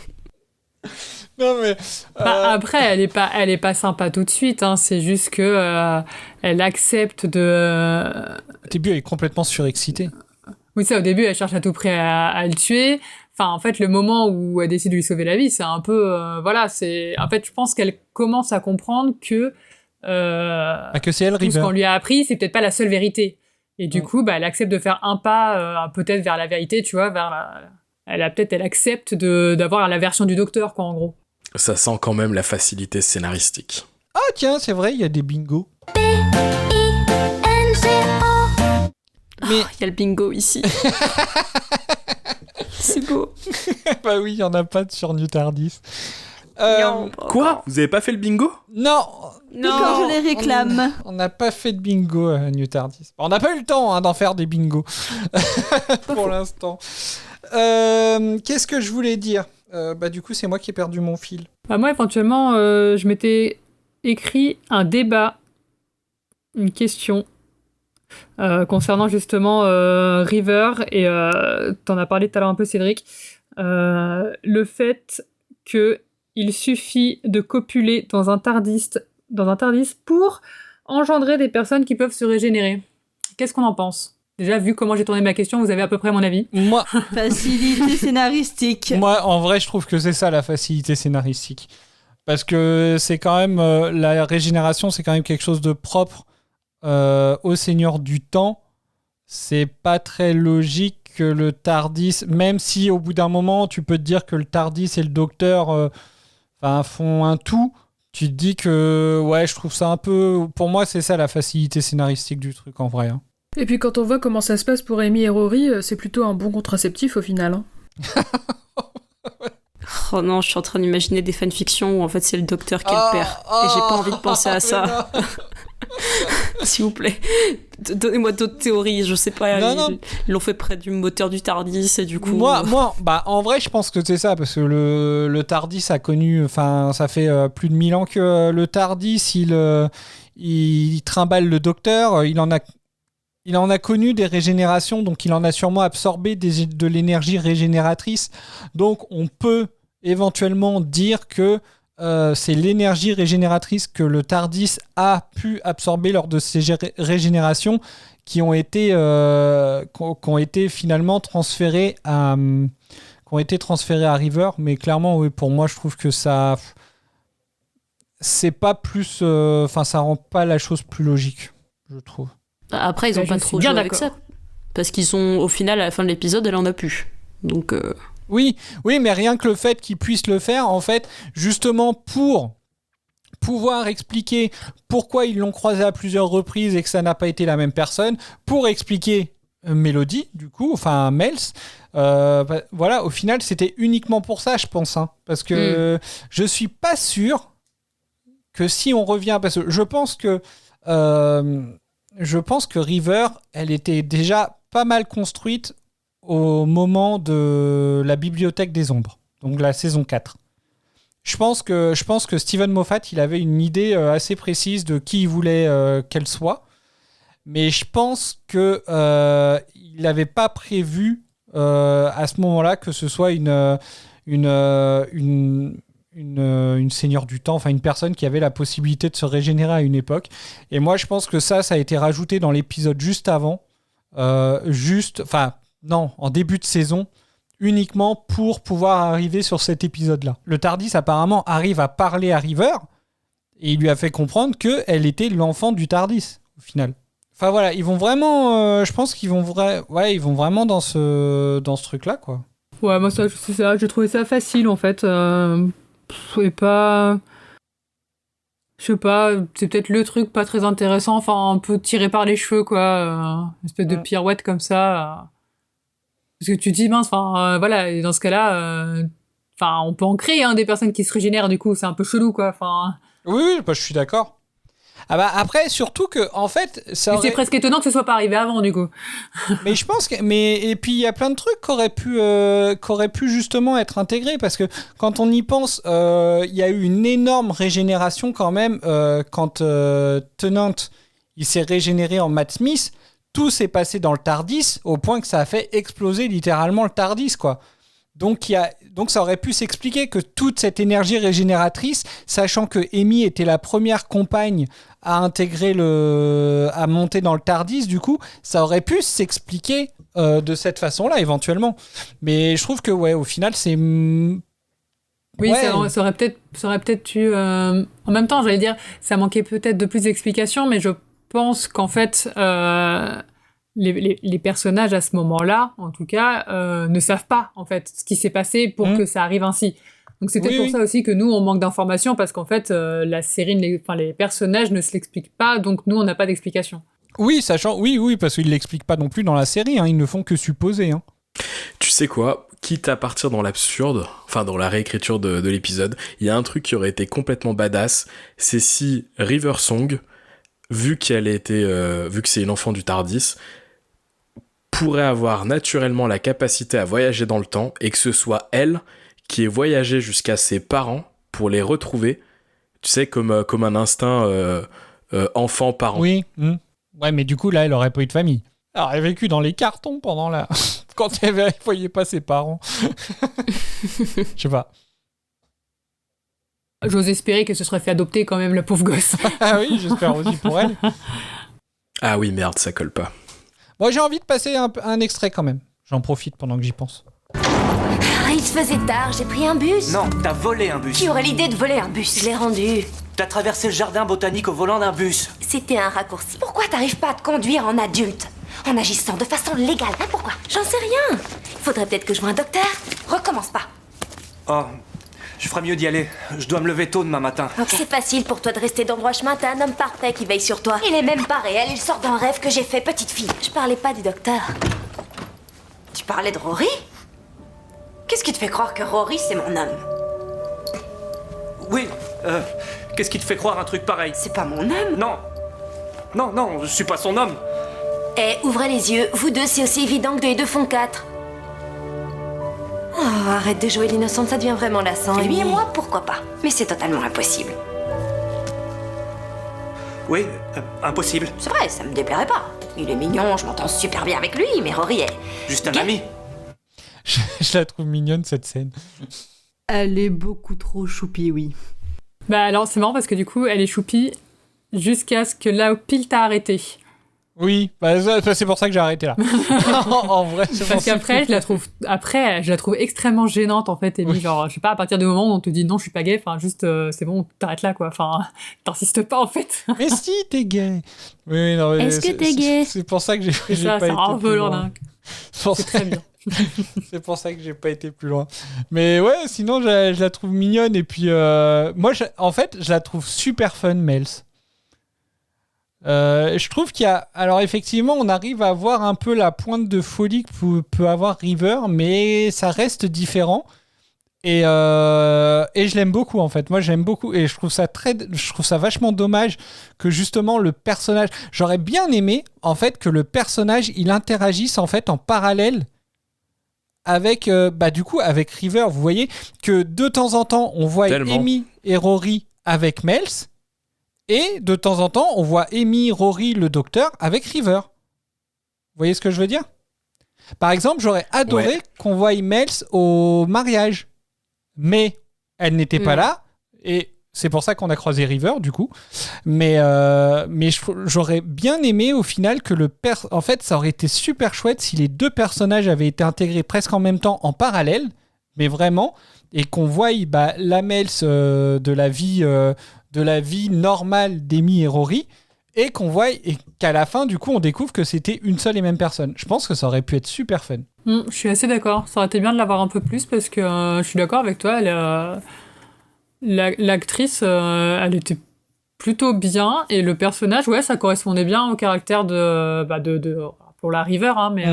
Non mais après, elle est pas sympa tout de suite. Hein. C'est juste que elle accepte de. Au début, elle est complètement surexcitée. Oui, ça. Au début, elle cherche à tout prix à le tuer. Enfin, en fait, le moment où elle décide de lui sauver la vie, c'est un peu, voilà. C'est. En fait, je pense qu'elle commence à comprendre que. Que c'est elle, tout River. ce qu'on lui a appris, c'est peut-être pas la seule vérité. Et du coup, elle accepte de faire un pas, peut-être vers la vérité, tu vois, elle accepte d'avoir la version du docteur, quoi, en gros. Ça sent quand même la facilité scénaristique. Ah tiens, c'est vrai, il y a des bingos. Mais il y a le bingo ici. C'est beau. Bah oui, il y en a pas sur New TARDIS. Quoi ? Vous avez pas fait le bingo ? Non. Quand je les réclame. On n'a pas fait de bingo à New TARDIS. On n'a pas eu le temps d'en faire des bingos pour l'instant. Qu'est-ce que je voulais dire ? Du coup, c'est moi qui ai perdu mon fil. Moi, éventuellement, je m'étais écrit un débat, une question concernant justement River, et t'en as parlé tout à l'heure un peu, Cédric. Le fait qu'il suffit de copuler dans un TARDIS pour engendrer des personnes qui peuvent se régénérer. Qu'est-ce qu'on en pense ? Déjà, vu comment j'ai tourné ma question, vous avez à peu près mon avis ? Moi, facilité scénaristique. Moi, en vrai, je trouve que c'est ça la facilité scénaristique. Parce que c'est quand même... la régénération, c'est quand même quelque chose de propre au Seigneur du Temps. C'est pas très logique que le TARDIS... Même si, au bout d'un moment, tu peux te dire que le TARDIS et le Docteur font un tout, tu te dis que... Ouais, je trouve ça un peu... Pour moi, c'est ça la facilité scénaristique du truc, en vrai. Hein. Et puis quand on voit comment ça se passe pour Amy et Rory, c'est plutôt un bon contraceptif au final. Hein. Oh non, je suis en train d'imaginer des fanfictions où en fait c'est le docteur qui est le père. Et j'ai pas envie de penser à ça. S'il vous plaît, donnez-moi d'autres théories. Je sais pas, ils l'ont fait près du moteur du TARDIS et du coup... Moi, en vrai, je pense que c'est ça, parce que le TARDIS a connu... Enfin, ça fait plus de 1000 ans que le TARDIS, il trimballe le docteur, il en a connu des régénérations, donc il en a sûrement absorbé de l'énergie régénératrice. Donc on peut éventuellement dire que c'est l'énergie régénératrice que le TARDIS a pu absorber lors de ces régénérations qui ont été finalement transférées à River. Mais clairement, oui, pour moi, je trouve que ça... C'est pas plus... ça rend pas la chose plus logique, je trouve. Après, ils ont pas trop joué avec ça. Parce qu'ils sont, au final, à la fin de l'épisode, elle en a plus. Donc... Oui, mais rien que le fait qu'ils puissent le faire, en fait, justement pour pouvoir expliquer pourquoi ils l'ont croisé à plusieurs reprises et que ça n'a pas été la même personne, pour expliquer Mélodie, du coup, enfin Mels, voilà, au final, c'était uniquement pour ça, je pense, hein, parce que je suis pas sûr que si on revient, parce que je pense que River, elle était déjà pas mal construite au moment de la Bibliothèque des Ombres, donc la saison 4. Je pense que Steven Moffat, il avait une idée assez précise de qui il voulait qu'elle soit, mais je pense qu'il n'avait pas prévu à ce moment-là que ce soit une seigneur du temps, enfin une personne qui avait la possibilité de se régénérer à une époque. Et moi, je pense que ça a été rajouté dans l'épisode juste avant, en début de saison, uniquement pour pouvoir arriver sur cet épisode-là. Le TARDIS, apparemment, arrive à parler à River, et il lui a fait comprendre qu'elle était l'enfant du TARDIS, au final. Enfin voilà, ils vont vraiment... je pense qu'ils vont, ils vont vraiment dans ce truc-là, quoi. Ouais, moi, ça, c'est ça, j'ai trouvé ça facile, en fait. Et pas... Je sais pas, c'est peut-être le truc pas très intéressant, enfin, un peu tiré par les cheveux, quoi. Une espèce de pirouette comme ça. Parce que tu te dis, mince, voilà, et dans ce cas-là, on peut en créer des personnes qui se régénèrent, du coup, c'est un peu chelou, quoi. Oui, je suis d'accord. Ah bah après, surtout que, en fait, ça c'est presque étonnant que ce soit pas arrivé avant, du coup. Mais je pense que... et puis, il y a plein de trucs qui auraient pu justement être intégrés, parce que quand on y pense, il y a eu une énorme régénération quand même, quand Tennant, il s'est régénéré en Matt Smith, tout s'est passé dans le TARDIS, au point que ça a fait exploser littéralement le TARDIS, quoi. Donc ça aurait pu s'expliquer que toute cette énergie régénératrice, sachant que Amy était la première compagne à à monter dans le TARDIS, du coup, ça aurait pu s'expliquer de cette façon-là, éventuellement. Mais je trouve que, ouais, au final, c'est... Oui, ouais. ça aurait peut-être eu... En même temps, j'allais dire, ça manquait peut-être de plus d'explications, mais je pense qu'en fait, les personnages à ce moment-là, en tout cas, ne savent pas, en fait, ce qui s'est passé pour que ça arrive ainsi. Donc c'est peut-être pour ça aussi que nous, on manque d'informations, parce qu'en fait, la série, les personnages ne se l'expliquent pas, donc nous, on n'a pas d'explication. Oui, oui, parce qu'ils ne l'expliquent pas non plus dans la série, hein, ils ne font que supposer. Hein. Tu sais quoi ? Quitte à partir dans l'absurde, enfin dans la réécriture de l'épisode, il y a un truc qui aurait été complètement badass, c'est si River Song, vu que c'est une enfant du TARDIS, pourrait avoir naturellement la capacité à voyager dans le temps et que ce soit elle qui ait voyagé jusqu'à ses parents pour les retrouver, tu sais, comme un instinct enfant-parent. Oui. Ouais, mais du coup, là, elle aurait pas eu de famille. Elle aurait vécu dans les cartons pendant la... quand elle ne voyait pas ses parents. Je sais pas. J'ose espérer que ce serait fait adopter quand même, le pauvre gosse. Ah oui, j'espère aussi pour elle. Ah oui, merde, ça colle pas. Moi, j'ai envie de passer un extrait quand même. J'en profite pendant que j'y pense. Il se faisait tard, j'ai pris un bus. Non, t'as volé un bus. Qui aurait l'idée de voler un bus? Je l'ai rendu. T'as traversé le jardin botanique au volant d'un bus. C'était un raccourci. Pourquoi t'arrives pas à te conduire en adulte? En agissant de façon légale, hein, pourquoi? J'en sais rien. Faudrait peut-être que je voie un docteur. Recommence pas. Oh, je ferais mieux d'y aller. Je dois me lever tôt demain matin. Okay. C'est facile pour toi de rester dans le droit chemin, t'as un homme parfait qui veille sur toi. Il est même pas réel, il sort d'un rêve que j'ai fait petite fille. Je parlais pas du docteur. Tu parlais de Rory? Qu'est-ce qui te fait croire que Rory, c'est mon homme? Oui, qu'est-ce qui te fait croire un truc pareil? C'est pas mon homme. Non, je suis pas son homme. Ouvrez les yeux, vous deux, c'est aussi évident que 2 et 2 font 4. Oh, arrête de jouer l'innocente, ça devient vraiment lassant. Lui et moi, pourquoi pas? Mais c'est totalement impossible. Oui, impossible. C'est vrai, ça me déplairait pas. Il est mignon, je m'entends super bien avec lui, mais Rory est... Juste un ami. Je la trouve mignonne, cette scène. Elle est beaucoup trop choupie, oui. Bah alors, c'est marrant parce que du coup, elle est choupie jusqu'à ce que là, pile t'a arrêté. Oui, c'est pour ça que j'ai arrêté là. En vrai, c'est parce qu'après, je la trouve extrêmement gênante en fait. Et oui. Genre, je sais pas, à partir du moment où on te dit non, je suis pas gay, enfin juste, c'est bon, t'arrêtes là quoi. Enfin, t'insistes pas en fait. Mais si, t'es gay. Oui, non, est-ce que t'es gay? C'est pour ça que j'ai ça, pas été un peu plus loin. loin. C'est très bien. C'est pour ça que j'ai pas été plus loin. Mais ouais, sinon je la trouve mignonne et puis moi, en fait, je la trouve super fun, Mels. Je trouve qu'il y a... Alors effectivement, on arrive à voir un peu la pointe de folie que peut avoir River, mais ça reste différent. Et je l'aime beaucoup en fait. Moi, j'aime beaucoup et je trouve ça vachement dommage que justement le personnage... J'aurais bien aimé en fait que le personnage, il interagisse en fait en parallèle avec du coup avec River. Vous voyez que de temps en temps, on voit Amy et Rory avec Mels. Et de temps en temps, on voit Amy, Rory, le docteur avec River. Vous voyez ce que je veux dire? Par exemple, j'aurais adoré qu'on voie Mels au mariage. Mais elle n'était pas là. Et c'est pour ça qu'on a croisé River, du coup. Mais j'aurais bien aimé, au final, que en fait, ça aurait été super chouette si les deux personnages avaient été intégrés presque en même temps, en parallèle. Mais vraiment. Et qu'on voie la Mels de la vie normale d'Amy et Rory, et qu'à la fin, du coup, on découvre que c'était une seule et même personne. Je pense que ça aurait pu être super fun. Je suis assez d'accord. Ça aurait été bien de l'avoir un peu plus, parce que je suis d'accord avec toi. L'actrice, elle était plutôt bien, et le personnage, ouais, ça correspondait bien au caractère pour la River, hein, mais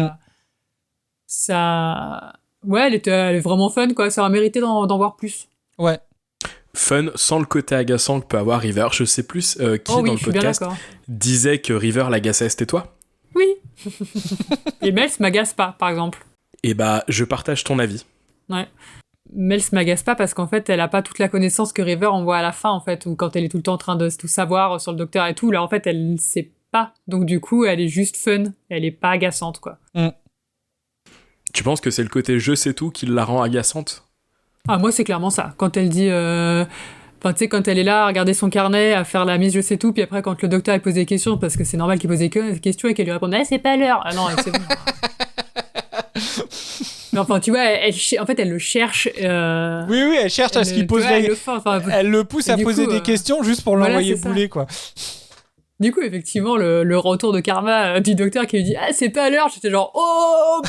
ça... Ouais, elle est vraiment fun, quoi. Ça aurait mérité d'en voir plus. Ouais. Fun sans le côté agaçant que peut avoir River. Je sais plus qui dans le podcast disait que River l'agaçait, c'était toi? Oui. Et Mels m'agace pas, par exemple. Et je partage ton avis. Ouais. Mels m'agace pas parce qu'en fait, elle a pas toute la connaissance que River en voit à la fin, en fait, ou quand elle est tout le temps en train de tout savoir sur le docteur et tout. Là, en fait, elle ne sait pas. Donc, du coup, elle est juste fun. Elle est pas agaçante, quoi. Tu penses que c'est le côté je sais tout qui la rend agaçante? Ah, moi, c'est clairement ça. Quand elle dit... Enfin, tu sais, quand elle est là à regarder son carnet, à faire la mise je sais tout, puis après, quand le docteur il pose des questions, parce que c'est normal qu'il pose des questions et qu'elle lui réponde « Ah, c'est pas l'heure !» Ah non, c'est bon. Mais enfin, tu vois, en fait, elle le cherche. Oui, elle cherche à ce qu'il pose elle le pousse à poser des questions juste pour l'envoyer bouler, quoi. Du coup, effectivement, le retour de karma du docteur qui lui dit « Ah, c'est pas l'heure !» J'étais genre « Oh !»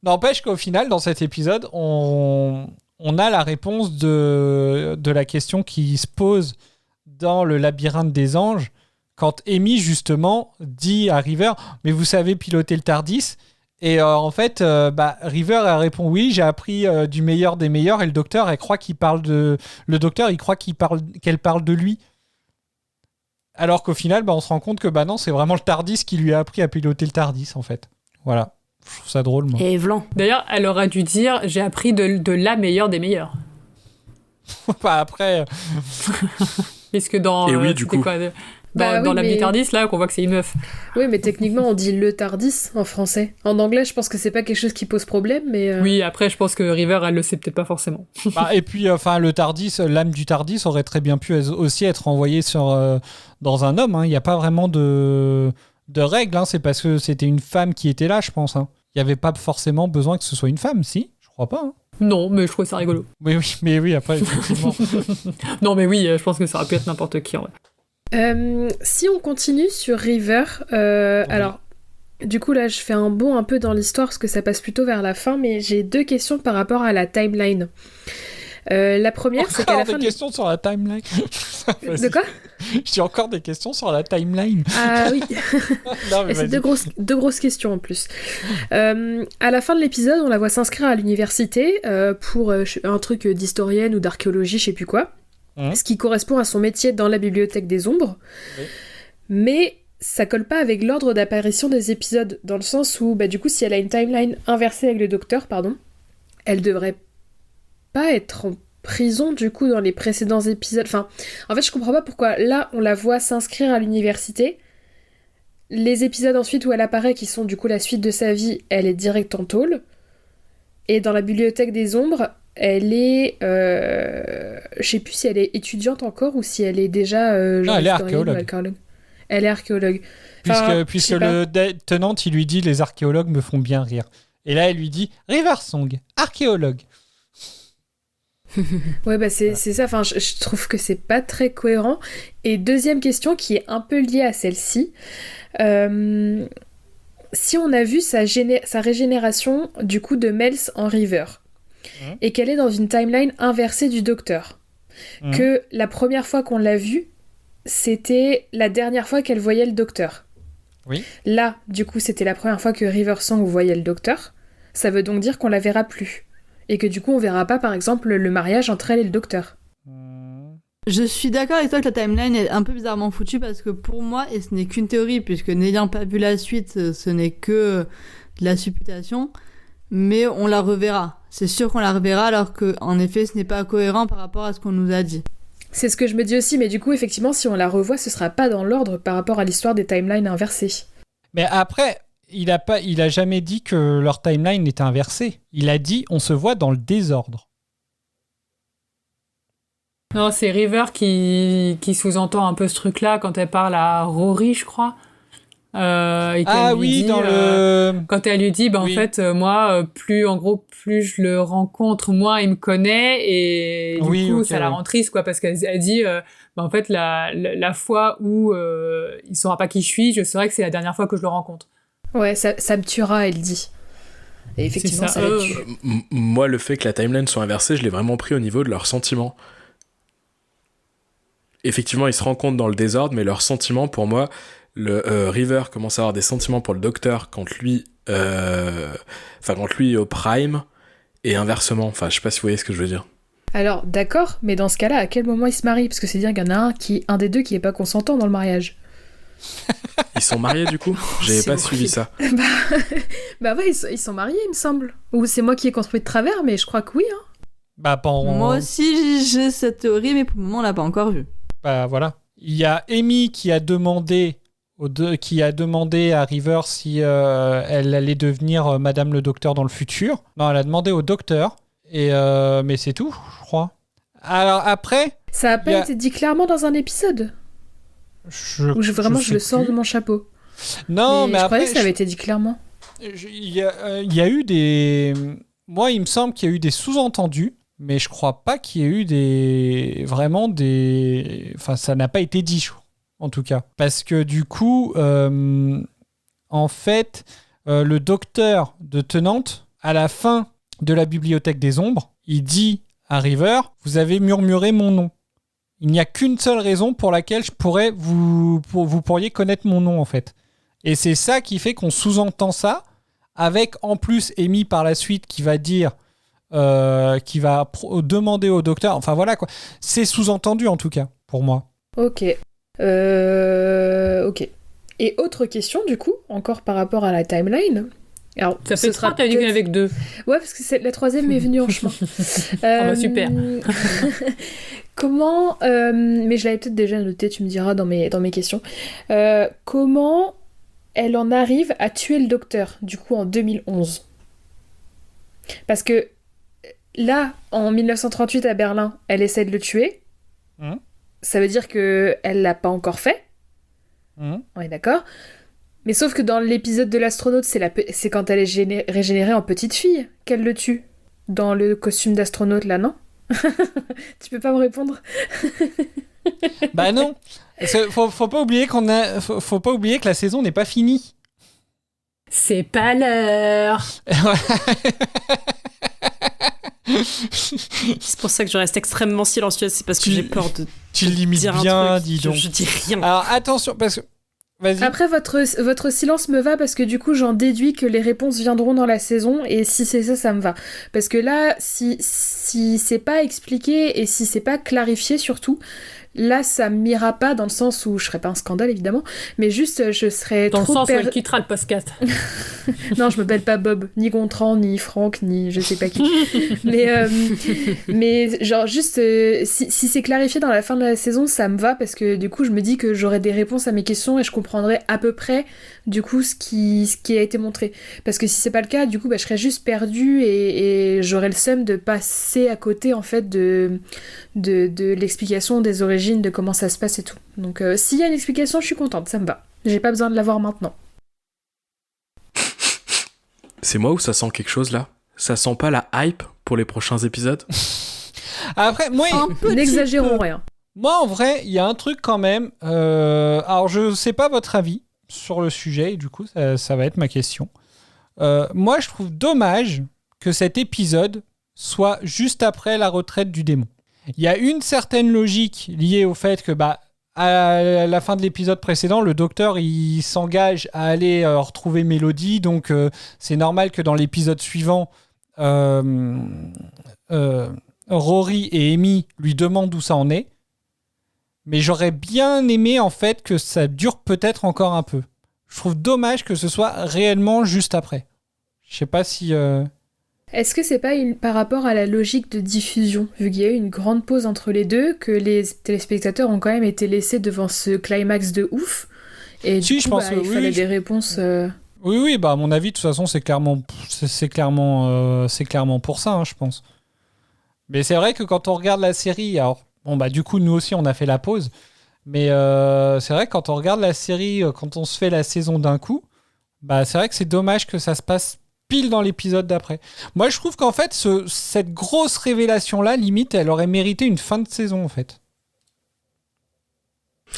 N'empêche qu'au final, dans cet épisode, on a la réponse de la question qui se pose dans le labyrinthe des anges, quand Amy, justement, dit à River « Mais vous savez piloter le TARDIS ?» Et en fait, River, elle répond « Oui, j'ai appris du meilleur des meilleurs. » Et le docteur, il croit qu'elle parle de lui. Alors qu'au final, on se rend compte que non, c'est vraiment le TARDIS qui lui a appris à piloter le TARDIS, en fait. Voilà. Je trouve ça drôle, moi. Et Vlan. D'ailleurs, elle aurait dû dire « J'ai appris de la meilleure des meilleurs. » Après... Puisque dans... Et oui, du coup. Quoi, dans la TARDIS, là, qu'on voit que c'est une meuf. Oui, mais techniquement, on dit le TARDIS en français. En anglais, je pense que c'est pas quelque chose qui pose problème, mais... Oui, après, je pense que River, elle le sait peut-être pas forcément. Et puis, le TARDIS, l'âme du TARDIS aurait très bien pu aussi être envoyée dans un homme. Il n'y a pas vraiment de règles. C'est parce que c'était une femme qui était là, je pense. Il n'y avait pas forcément besoin que ce soit une femme, si? Je crois pas. Non, mais je trouve ça rigolo. Mais oui, après, effectivement. Non, mais oui, je pense que ça aurait pu être n'importe qui, en vrai. Si on continue sur River, alors du coup là je fais un bond un peu dans l'histoire parce que ça passe plutôt vers la fin, mais j'ai 2 questions par rapport à la timeline. La première, c'est qu'à la fin... des questions sur la timeline. De quoi? J'ai encore des questions sur la timeline. Ah oui. Non, mais c'est deux grosses questions en plus. À la fin de l'épisode, on la voit s'inscrire à l'université pour un truc d'historienne ou d'archéologie, je sais plus quoi. Ce qui correspond à son métier dans la bibliothèque des ombres. Oui. Mais ça colle pas avec l'ordre d'apparition des épisodes, dans le sens où, du coup, si elle a une timeline inversée avec le docteur, elle devrait pas être en prison, du coup, dans les précédents épisodes. Enfin, en fait, je comprends pas pourquoi, là, on la voit s'inscrire à l'université. Les épisodes ensuite où elle apparaît, qui sont, du coup, la suite de sa vie, elle est direct en tôle. Et dans la bibliothèque des ombres... Elle est... je sais plus si elle est étudiante encore ou si elle est déjà... non, elle est archéologue. Elle est archéologue. Puisque le tenant, il lui dit « Les archéologues me font bien rire ». Et là, elle lui dit « River Song, archéologue ». Ouais, c'est ça. Enfin, je trouve que c'est pas très cohérent. Et deuxième question qui est un peu liée à celle-ci. Si on a vu sa régénération, du coup, de Mels en River... et qu'elle est dans une timeline inversée du docteur. Que la première fois qu'on l'a vue, c'était la dernière fois qu'elle voyait le docteur. Oui. Là, du coup, c'était la première fois que River Song voyait le docteur. Ça veut donc dire qu'on la verra plus. Et que du coup, on verra pas, par exemple, le mariage entre elle et le docteur. Je suis d'accord avec toi que la timeline est un peu bizarrement foutue parce que pour moi, et ce n'est qu'une théorie, puisque n'ayant pas vu la suite, ce n'est que de la supputation, mais on la reverra. C'est sûr qu'on la reverra alors qu'en effet, ce n'est pas cohérent par rapport à ce qu'on nous a dit. C'est ce que je me dis aussi, mais du coup, effectivement, si on la revoit, ce sera pas dans l'ordre par rapport à l'histoire des timelines inversées. Mais après, il a jamais dit que leur timeline était inversée. Il a dit on se voit dans le désordre. Non, c'est River qui sous-entend un peu ce truc-là quand elle parle à Rory, je crois. Et quand elle lui dit en fait moi plus je le rencontre, moins il me connaît, et du coup ça la rend triste, quoi, parce qu'elle dit en fait la fois où il saura pas qui je suis, je saurai que c'est la dernière fois que je le rencontre. Ouais, ça me tuera, elle dit. Et effectivement, ça la tue. Moi, le fait que la timeline soit inversée, je l'ai vraiment pris au niveau de leurs sentiments. Effectivement, ils se rencontrent dans le désordre, mais leurs sentiments, pour moi, River commence à avoir des sentiments pour le docteur quand lui est au prime, et inversement. Enfin, je sais pas si vous voyez ce que je veux dire. Alors, d'accord, mais dans ce cas-là, à quel moment ils se marient? Parce que c'est dire qu'il y en a un des deux qui est pas consentant dans le mariage. Ils sont mariés, du coup? J'avais pas suivi ça. Bah ouais, ils sont mariés, il me semble. Ou c'est moi qui ai construit de travers, mais je crois que oui. Moi aussi, j'ai cette théorie, mais pour le moment, on l'a pas encore vue. Voilà. Il y a Amy qui a demandé qui a demandé à River si elle allait devenir Madame le Docteur dans le futur. Non, elle a demandé au Docteur. Mais c'est tout, je crois. Alors après... Ça n'a pas été dit clairement dans un épisode je le sors de mon chapeau. Non, mais je après... croyais que ça avait été dit clairement. Il y a eu des... Moi, il me semble qu'il y a eu des sous-entendus, mais je crois pas qu'il y ait eu des... Vraiment des... Enfin, ça n'a pas été dit, en tout cas. Parce que du coup, en fait, le Docteur de Tennant, à la fin de la Bibliothèque des Ombres, il dit à River, vous avez murmuré mon nom. Il n'y a qu'une seule raison pour laquelle vous pourriez connaître mon nom, en fait. Et c'est ça qui fait qu'on sous-entend ça, avec en plus Amy par la suite qui va dire, qui va demander au Docteur, enfin voilà quoi. C'est sous-entendu en tout cas, pour moi. Ok. Ok. Et autre question du coup, encore par rapport à la timeline. Alors, ça fait 3, t'as dit qu'il y en avait que 2. Ouais, parce que la troisième m'est venue en chemin. Super. Comment, mais je l'avais peut-être déjà noté, tu me diras dans mes questions, comment elle en arrive à tuer le Docteur, du coup en 2011 ? Parce que là, en 1938 à Berlin, elle essaie de le tuer. Ça veut dire qu'elle l'a pas encore fait. On est d'accord ? Mais sauf que dans l'épisode de l'astronaute, c'est quand elle est régénérée en petite fille qu'elle le tue. Dans le costume d'astronaute, là, non ? Tu peux pas me répondre ? Bah non. Faut pas oublier faut pas oublier que la saison n'est pas finie. C'est pas l'heure. C'est pour ça que je reste extrêmement silencieuse. C'est parce que j'ai peur de. Tu limites bien, dis donc. Je dis rien. Alors attention, parce que. Vas-y. Après, votre silence me va parce que du coup, j'en déduis que les réponses viendront dans la saison et si c'est ça, ça me va. Parce que là, si c'est pas expliqué et si c'est pas clarifié surtout, là, ça m'ira pas dans le sens où je ferais pas un scandale évidemment, mais juste je serais dans trop... Dans le sens où elle quittera le podcast. Non, je m'appelle pas Bob, ni Gontran, ni Franck, ni je sais pas qui. mais genre juste, si c'est clarifié dans la fin de la saison, ça me va parce que du coup, je me dis que j'aurai des réponses à mes questions et je comprendrai à peu près du coup ce qui a été montré. Parce que si c'est pas le cas, du coup, je serais juste perdue et j'aurais le seum de passer à côté en fait de l'explication des origines, de comment ça se passe et tout. Donc s'il y a une explication, je suis contente, ça me va. J'ai pas besoin de l'avoir maintenant. C'est moi ou ça sent quelque chose là ? Ça sent pas la hype pour les prochains épisodes ? Après, moi, n'exagérons rien. Moi, en vrai, il y a un truc quand même. Alors, je sais pas votre avis sur le sujet, et du coup, ça va être ma question. Moi, je trouve dommage que cet épisode soit juste après la retraite du démon. Il y a une certaine logique liée au fait que, à la fin de l'épisode précédent, le Docteur, il s'engage à aller retrouver Mélodie, donc c'est normal que dans l'épisode suivant, Rory et Amy lui demandent où ça en est. Mais j'aurais bien aimé, en fait, que ça dure peut-être encore un peu. Je trouve dommage que ce soit réellement juste après. Je sais pas si... Est-ce que c'est pas par rapport à la logique de diffusion, vu qu'il y a eu une grande pause entre les deux, que les téléspectateurs ont quand même été laissés devant ce climax de ouf, et du coup, je pense il fallait des réponses... Oui, à mon avis, de toute façon, c'est clairement pour ça, hein, je pense. Mais c'est vrai que quand on regarde la série, alors, du coup, nous aussi, on a fait la pause, mais c'est vrai que quand on regarde la série, quand on se fait la saison d'un coup, c'est vrai que c'est dommage que ça se passe pile dans l'épisode d'après. Moi, je trouve qu'en fait, cette grosse révélation-là, limite, elle aurait mérité une fin de saison, en fait.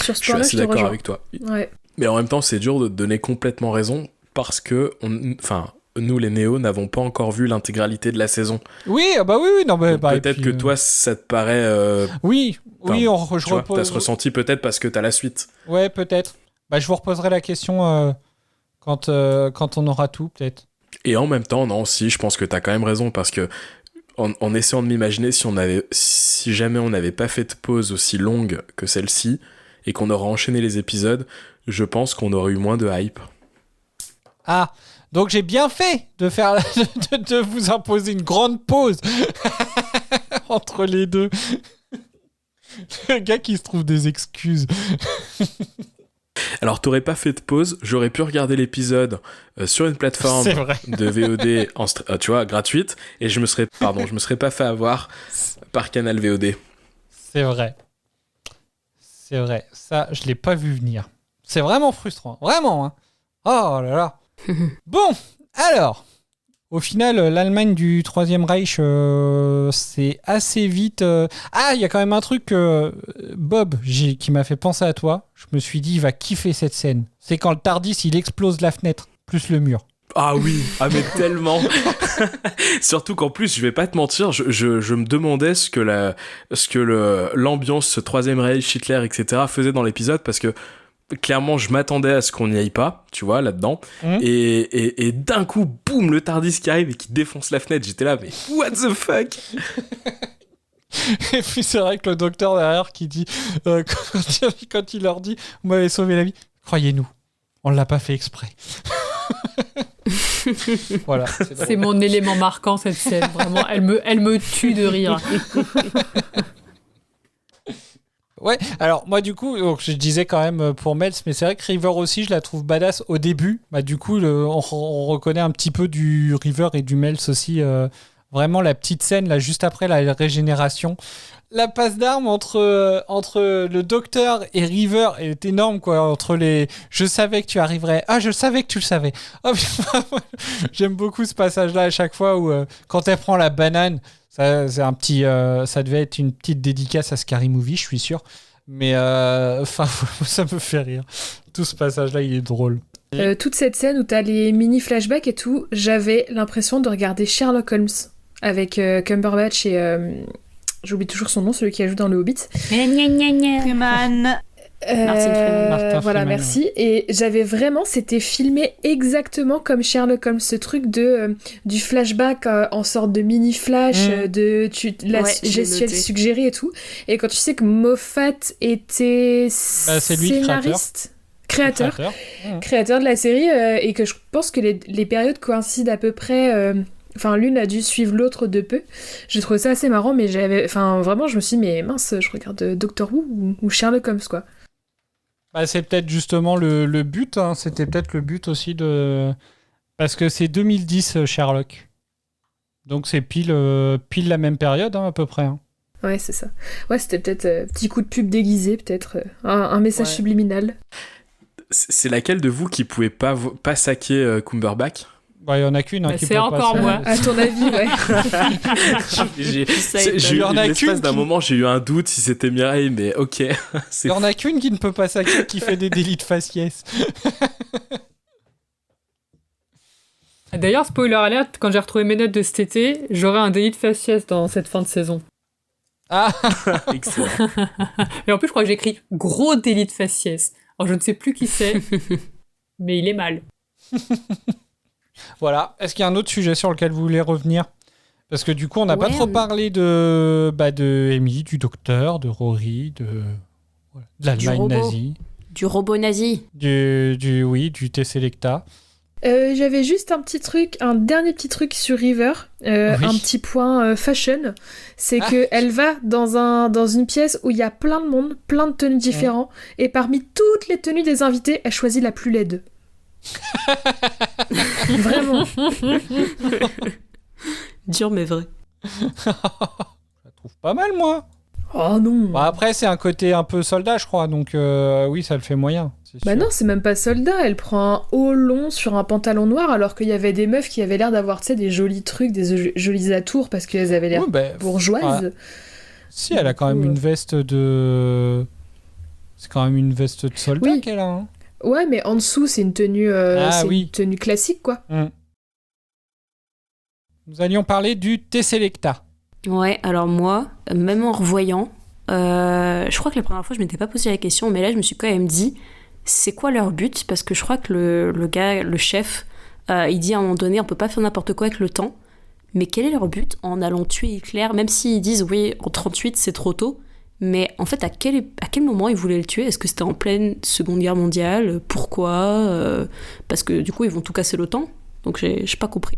Sur ce point-là, je suis assez d'accord avec toi. Ouais. Mais en même temps, c'est dur de te donner complètement raison parce que, nous, les néos, n'avons pas encore vu l'intégralité de la saison. Oui, oui. Non, peut-être que toi, ça te paraît... Oui, je repose... T'as ce ressenti peut-être parce que t'as la suite. Ouais, peut-être. Je vous reposerai la question quand on aura tout, peut-être. Et en même temps, non, si, je pense que t'as quand même raison, parce que en essayant de m'imaginer si jamais on n'avait pas fait de pause aussi longue que celle-ci, et qu'on aurait enchaîné les épisodes, je pense qu'on aurait eu moins de hype. Ah, donc j'ai bien fait de vous imposer une grande pause entre les deux. Le gars qui se trouve des excuses. Alors, t'aurais pas fait de pause, j'aurais pu regarder l'épisode sur une plateforme de VOD, tu vois, gratuite, et je me serais pas fait avoir par Canal VOD. C'est vrai. Ça, je l'ai pas vu venir. C'est vraiment frustrant. Vraiment, hein. Oh là là. Bon, alors... Au final, l'Allemagne du Troisième Reich, c'est assez vite... Ah, il y a quand même un truc que Bob, qui m'a fait penser à toi. Je me suis dit, il va kiffer cette scène. C'est quand le TARDIS, il explose la fenêtre, plus le mur. Ah oui, ah mais tellement. Surtout qu'en plus, je vais pas te mentir, je me demandais ce que l'ambiance, ce Troisième Reich, Hitler, etc. faisait dans l'épisode, parce que clairement, je m'attendais à ce qu'on n'y aille pas, tu vois, là-dedans. Et d'un coup, boum, le TARDIS qui arrive et qui défonce la fenêtre. J'étais là, mais what the fuck. Et puis c'est vrai que le docteur derrière qui dit, quand il leur dit, vous m'avez sauvé la vie, croyez-nous, on l'a pas fait exprès. Voilà. C'est mon élément marquant, cette scène. Vraiment, elle me tue de rire. Ouais, alors moi du coup, donc, je disais quand même pour Mels, mais c'est vrai que River aussi, je la trouve badass au début. Bah, du coup, on reconnaît un petit peu du River et du Mels aussi. Vraiment la petite scène, là, juste après la régénération. La passe d'armes entre le docteur et River est énorme, quoi. Entre les « je savais que tu arriverais »,« ah, je savais que tu le savais ». Oh, j'aime beaucoup ce passage-là à chaque fois où quand elle prend la banane, ça, c'est un petit, ça devait être une petite dédicace à Scary Movie, je suis sûr. Mais ça me fait rire. Tout ce passage-là, il est drôle. Toute cette scène où t'as les mini-flashbacks et tout, j'avais l'impression de regarder Sherlock Holmes avec Cumberbatch et... j'oublie toujours son nom, celui qui ajoute dans le Hobbit. Freeman. Martin Freeman, voilà, merci. Ouais. Et j'avais vraiment, c'était filmé exactement comme Sherlock Holmes, ce truc du flashback en sorte de mini-flash, gestuelle suggérée et tout. Et quand tu sais que Moffat était scénariste, créateur de la série, et que je pense que les périodes coïncident à peu près... Enfin, l'une a dû suivre l'autre de peu. J'ai trouvé ça assez marrant, mais vraiment, je me suis dit, mais mince, je regarde Doctor Who ou Sherlock Holmes, quoi. Bah, c'est peut-être justement le but, hein. C'était peut-être le but aussi de... Parce que c'est 2010, Sherlock. Donc c'est pile la même période, hein, à peu près. Hein. Ouais, c'est ça. Ouais, c'était peut-être petit coup de pub déguisé, peut-être un message subliminal. C'est laquelle de vous qui pouvait pas saquer Cumberbatch ? Bah, il y en a qu'une. Hein, qui c'est encore pas, moi. À ton avis, ouais. J'ai eu l'espace d'un moment, j'ai eu un doute si c'était Mireille, mais ok. Il y en a qu'une qui ne peut pas saquer, qui fait des délits de faciès. D'ailleurs, spoiler alert, quand j'ai retrouvé mes notes de cet été, j'aurai un délit de faciès dans cette fin de saison. Ah, excellent. Et en plus, je crois que j'ai écrit gros délit de faciès. Alors, je ne sais plus qui c'est, mais il est mal. Voilà. Est-ce qu'il y a un autre sujet sur lequel vous voulez revenir ? Parce que du coup, on n'a pas trop parlé de Amy, du docteur, de Rory, de l'Allemagne nazie. Du robot nazi. Du T-Selecta. J'avais juste un dernier petit truc sur River, un petit point fashion, c'est que elle va dans une pièce où il y a plein de monde, plein de tenues différentes, et parmi toutes les tenues des invités, elle choisit la plus laide. Vraiment. Dur mais vrai. Je la trouve pas mal, moi. Oh non. Bah, après, c'est un côté un peu soldat, je crois, donc oui, ça le fait moyen. Bah non, c'est même pas soldat, elle prend un haut long sur un pantalon noir, alors qu'il y avait des meufs qui avaient l'air d'avoir, tu sais, des jolis trucs, des jolis atours, parce qu'elles avaient l'air bourgeoises. Ouais. Si, elle a quand même une veste de... C'est quand même une veste de soldat qu'elle a, hein. Ouais, mais en dessous, c'est une tenue, une tenue classique, quoi. Nous allions parler du T-Selecta. Ouais, alors moi, même en revoyant, je crois que la première fois, je m'étais pas posé la question, mais là, je me suis quand même dit, c'est quoi leur but ? Parce que je crois que le gars, le chef, il dit à un moment donné, on peut pas faire n'importe quoi avec le temps, mais quel est leur but en allant tuer Hitler ? Même s'ils disent, oui, en 38, c'est trop tôt, mais en fait, à quel moment ils voulaient le tuer ? Est-ce que c'était en pleine Seconde Guerre mondiale ? Pourquoi ? Parce que du coup, ils vont tout casser l'OTAN. Donc, j'ai pas compris.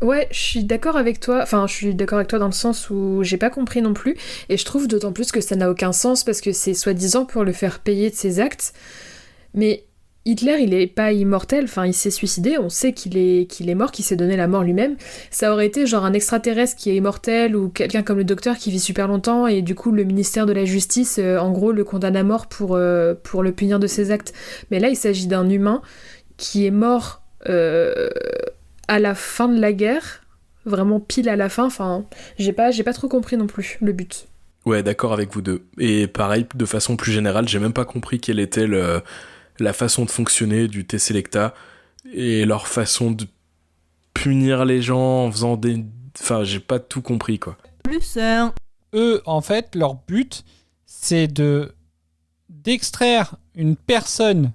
Ouais, je suis d'accord avec toi. Enfin, je suis d'accord avec toi dans le sens où j'ai pas compris non plus. Et je trouve d'autant plus que ça n'a aucun sens parce que c'est soi-disant pour le faire payer de ses actes. Mais Hitler, il est pas immortel, enfin il s'est suicidé, on sait qu'il est mort, qu'il s'est donné la mort lui-même. Ça aurait été genre un extraterrestre qui est immortel ou quelqu'un comme le docteur qui vit super longtemps et du coup le ministère de la Justice, en gros, le condamne à mort pour le punir de ses actes. Mais là, il s'agit d'un humain qui est mort à la fin de la guerre, vraiment pile à la fin, enfin j'ai pas trop compris non plus le but. Ouais, d'accord avec vous deux. Et pareil, de façon plus générale, j'ai même pas compris quelle était la façon de fonctionner du T-Selecta et leur façon de punir les gens en faisant des... Enfin, j'ai pas tout compris, quoi. Plus Eux, en fait, leur but, c'est d'extraire une personne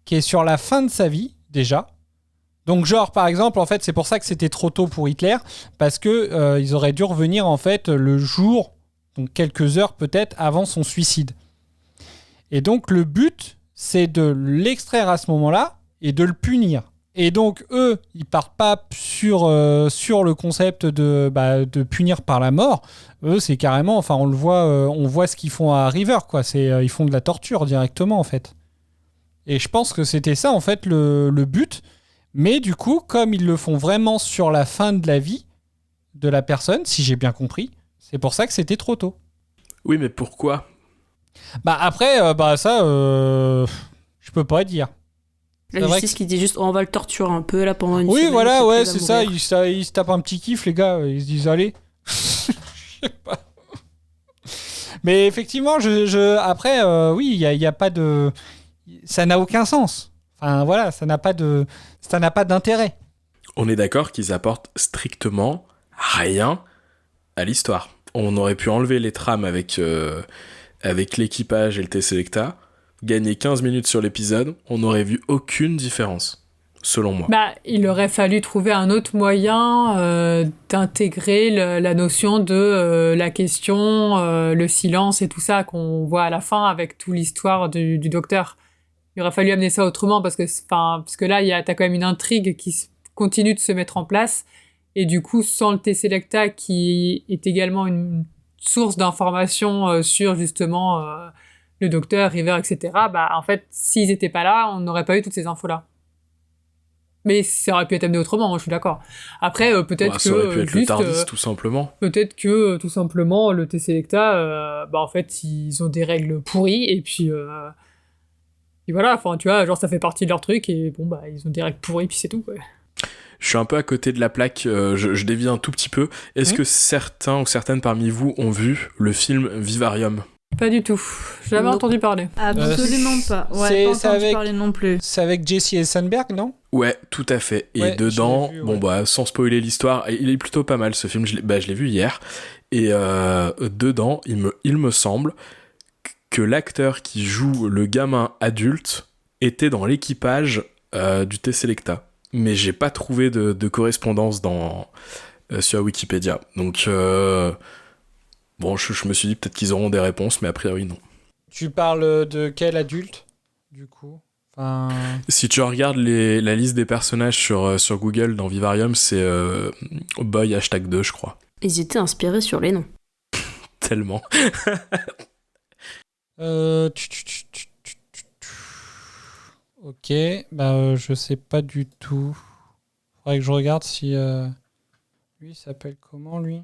qui est sur la fin de sa vie, déjà. Donc, genre, par exemple, en fait, c'est pour ça que c'était trop tôt pour Hitler, parce que ils auraient dû revenir, en fait, le jour, donc quelques heures peut-être, avant son suicide. Et donc, le but, c'est de l'extraire à ce moment-là et de le punir. Et donc, eux, ils partent pas sur le concept de punir par la mort. Eux, c'est carrément... Enfin, on le voit, on voit ce qu'ils font à River, quoi. Ils font de la torture directement, en fait. Et je pense que c'était ça, en fait, le but. Mais du coup, comme ils le font vraiment sur la fin de la vie de la personne, si j'ai bien compris, c'est pour ça que c'était trop tôt. Oui, mais pourquoi ? Bah après, ça, je peux pas dire. La justice qui dit juste on va le torturer un peu là pendant une Oui, semaine. voilà, ouais, c'est ça. Ils se tapent un petit kiff, les gars. Ils se disent allez. Je sais pas. Mais effectivement, après, oui, il y a pas de... Ça n'a aucun sens. Enfin, voilà, ça n'a pas d'intérêt. On est d'accord qu'ils apportent strictement rien à l'histoire. On aurait pu enlever les trames avec l'équipage et le T-Selecta, gagner 15 minutes sur l'épisode, on n'aurait vu aucune différence, selon moi. Bah, il aurait fallu trouver un autre moyen d'intégrer la notion de la question, le silence et tout ça qu'on voit à la fin avec toute l'histoire du docteur. Il aurait fallu amener ça autrement parce que là, t'as quand même une intrigue qui continue de se mettre en place et du coup, sans le T-Selecta qui est également une source d'informations sur justement le docteur, River, etc., bah en fait, s'ils étaient pas là, on n'aurait pas eu toutes ces infos-là. Mais ça aurait pu être amené autrement, moi, je suis d'accord. Après, peut-être ça que... aurait pu être juste, le TARDIS, tout simplement. Peut-être que, tout simplement, le T-Selecta, en fait, ils ont des règles pourries, et puis... et voilà, enfin, tu vois, genre, ça fait partie de leur truc, et bon, bah, ils ont des règles pourries, puis c'est tout, quoi. Je suis un peu à côté de la plaque, je dévie un tout petit peu. Est-ce que certains ou certaines parmi vous ont vu le film Vivarium ? Pas du tout. J'avais entendu parler. Absolument pas. Ouais, pas entendu parler non plus. C'est avec Jesse Eisenberg, non ? Ouais, tout à fait. Et Ouais, dedans, je l'ai vu, ouais. sans spoiler l'histoire, il est plutôt pas mal ce film, je l'ai vu hier. Et dedans, il me semble que l'acteur qui joue le gamin adulte était dans l'équipage du T-Selecta. Mais j'ai pas trouvé de correspondance sur Wikipédia. Donc, bon, je me suis dit peut-être qu'ils auront des réponses, mais a priori, non. Tu parles de quel adulte, du coup ? Enfin... Si tu regardes la liste des personnages sur Google dans Vivarium, c'est Boy #2, je crois. Ils étaient inspirés sur les noms. Tellement. Ok, je sais pas du tout. Faudrait que je regarde si... Lui, il s'appelle comment, lui ?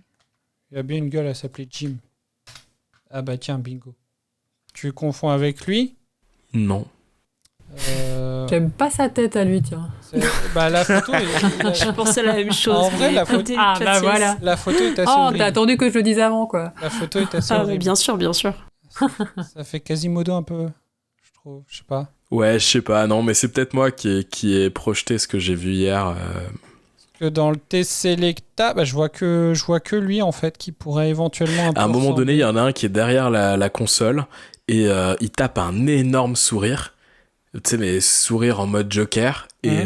Il a bien une gueule à s'appeler Jim. Ah bah tiens, bingo. Tu confonds avec lui ? Non. J'aime pas sa tête à lui, tiens. La photo est... Je pensais la même chose. En vrai, la photo... Ah bah voilà. La photo est assez Oh, horrible. t'as attendu que je le dise avant, quoi. La photo est assez Ah, horrible. bien sûr, bien sûr. Ça fait Quasimodo un peu, je trouve. Je sais pas. Ouais, je sais pas, non, mais c'est peut-être moi qui ai projeté ce que j'ai vu hier. Que dans le T-Selecta, je vois que lui, en fait, qui pourrait éventuellement... À un moment donné, il y en a un qui est derrière la console et il tape un énorme sourire. Tu sais, mais sourire en mode Joker. Et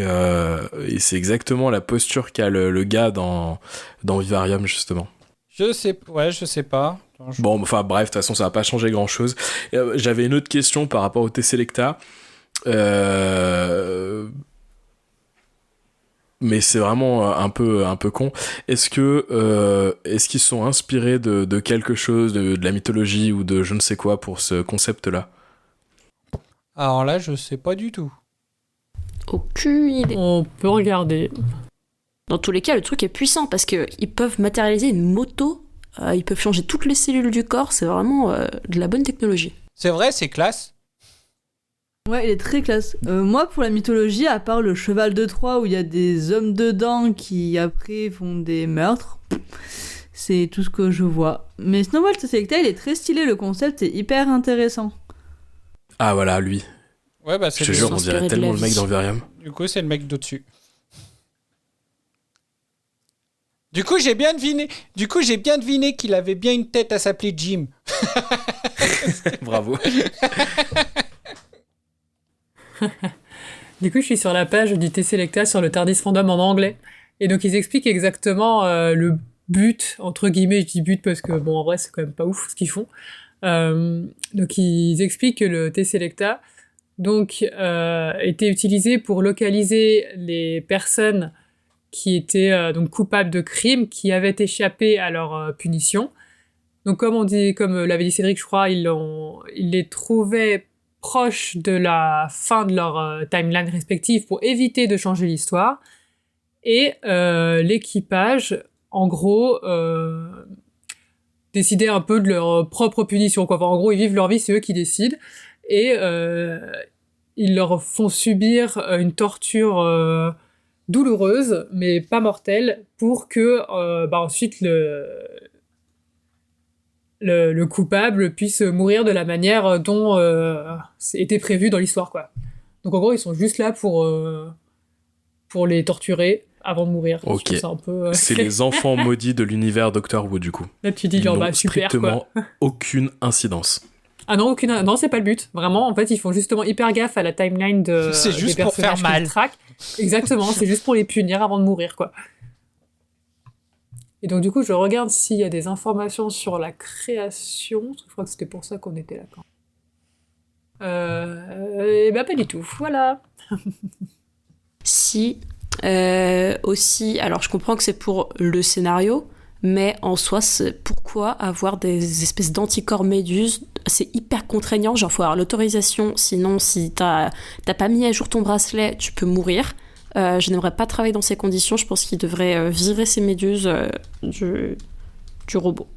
c'est exactement la posture qu'a le gars dans Vivarium, justement. Je sais pas. Bon, enfin bref, de toute façon, ça va pas changer grand-chose. J'avais une autre question par rapport au T-Selecta. Mais c'est vraiment un peu con. Est-ce qu'ils sont inspirés de quelque chose, de la mythologie ou de je ne sais quoi pour ce concept-là ? Alors là, je sais pas du tout. Aucune idée. On peut regarder. Dans tous les cas, le truc est puissant parce qu'ils peuvent matérialiser une moto, ils peuvent changer toutes les cellules du corps, c'est vraiment de la bonne technologie. C'est vrai, c'est classe. Ouais, il est très classe. Moi, pour la mythologie, à part le cheval de Troie où il y a des hommes dedans qui après font des meurtres, c'est tout ce que je vois. Mais Snowball Selecta, il est très stylé, le concept est hyper intéressant. Ah voilà, lui. Ouais, bah Je c'est te jure, on dirait tellement le mec d'Enverium. Du coup, c'est le mec d'au-dessus. Du coup, j'ai bien deviné qu'il avait bien une tête à s'appeler Jim. Bravo. Du coup, je suis sur la page du T-Selecta sur le TARDIS Fandom en anglais. Et donc, ils expliquent exactement le but, entre guillemets, je dis but parce que, bon, en vrai, c'est quand même pas ouf ce qu'ils font. Donc, ils expliquent que le T-Selecta était utilisé pour localiser les personnes qui étaient donc coupables de crimes, qui avaient échappé à leur punition. Donc, comme l'avait dit Cédric, je crois, ils les trouvaient proches de la fin de leur timeline respective pour éviter de changer l'histoire. Et l'équipage, en gros, décidait un peu de leur propre punition, quoi. Enfin, en gros, ils vivent leur vie, c'est eux qui décident. Et ils leur font subir une torture douloureuse, mais pas mortelle, pour que ensuite le coupable puisse mourir de la manière dont était prévu dans l'histoire, quoi. Donc en gros, ils sont juste là pour les torturer avant de mourir. Ok. C'est un peu, c'est les enfants maudits de l'univers Doctor Who, du coup. Là, tu dis, Ils genre, n'ont super, strictement quoi. aucune incidence. Ah non, non, c'est pas le but. Vraiment, en fait, ils font justement hyper gaffe à la timeline C'est juste des pour faire personnages qu'ils mal. traquent. Exactement, c'est juste pour les punir avant de mourir, quoi. Et donc, du coup, je regarde s'il y a des informations sur la création. Je crois que c'était pour ça qu'on était là. Et bah, pas du tout. Voilà. Si, aussi, alors je comprends que c'est pour le scénario, mais en soi, c'est pourquoi avoir des espèces d'anticorps méduses, c'est hyper contraignant, genre faut avoir l'autorisation, sinon si t'as pas mis à jour ton bracelet, tu peux mourir. Je n'aimerais pas travailler dans ces conditions, je pense qu'ils devraient virer ces méduses du robot.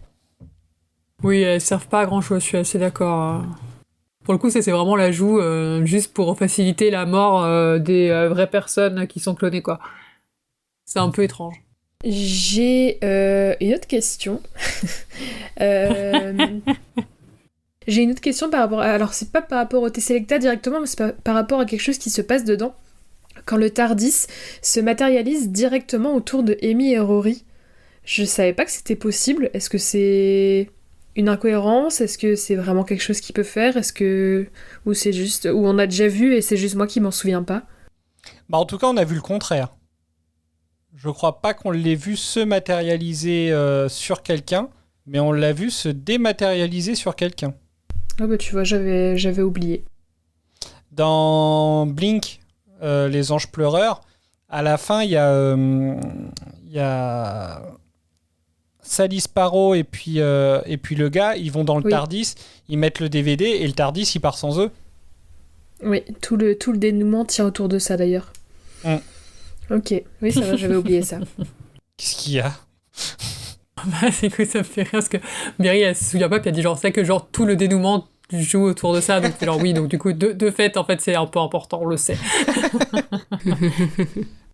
Oui, elles servent pas à grand chose, je suis assez d'accord. Pour le coup, c'est vraiment l'ajout juste pour faciliter la mort des vraies personnes qui sont clonées, quoi. C'est un peu étrange. J'ai une autre question. J'ai une autre question par rapport alors c'est pas par rapport au T-Selecta directement, mais c'est par rapport à quelque chose qui se passe dedans. Quand le TARDIS se matérialise directement autour de Amy et Rory. Je savais pas que c'était possible. Est-ce que c'est une incohérence? Est-ce que c'est vraiment quelque chose qu'il peut faire? Ou c'est juste... Ou on a déjà vu et c'est juste moi qui m'en souviens pas? Bah, en tout cas, on a vu le contraire. Je crois pas qu'on l'ait vu se matérialiser sur quelqu'un, mais on l'a vu se dématérialiser sur quelqu'un. Ah bah tu vois, j'avais oublié. Dans Blink, les anges pleureurs, à la fin, il y a Sally Sparrow et puis le gars, ils vont dans le TARDIS, ils mettent le DVD et le TARDIS, il part sans eux. Oui, tout le dénouement tient autour de ça d'ailleurs. Ok, oui, ça va, j'avais oublié ça. Qu'est-ce qu'il y a? Bah, c'est que ça me fait rire parce que Mary, elle se souvient pas, puis elle dit genre, c'est que genre tout le dénouement joue autour de ça, donc c'est genre oui, donc du coup, de fait, en fait, c'est un peu important, on le sait.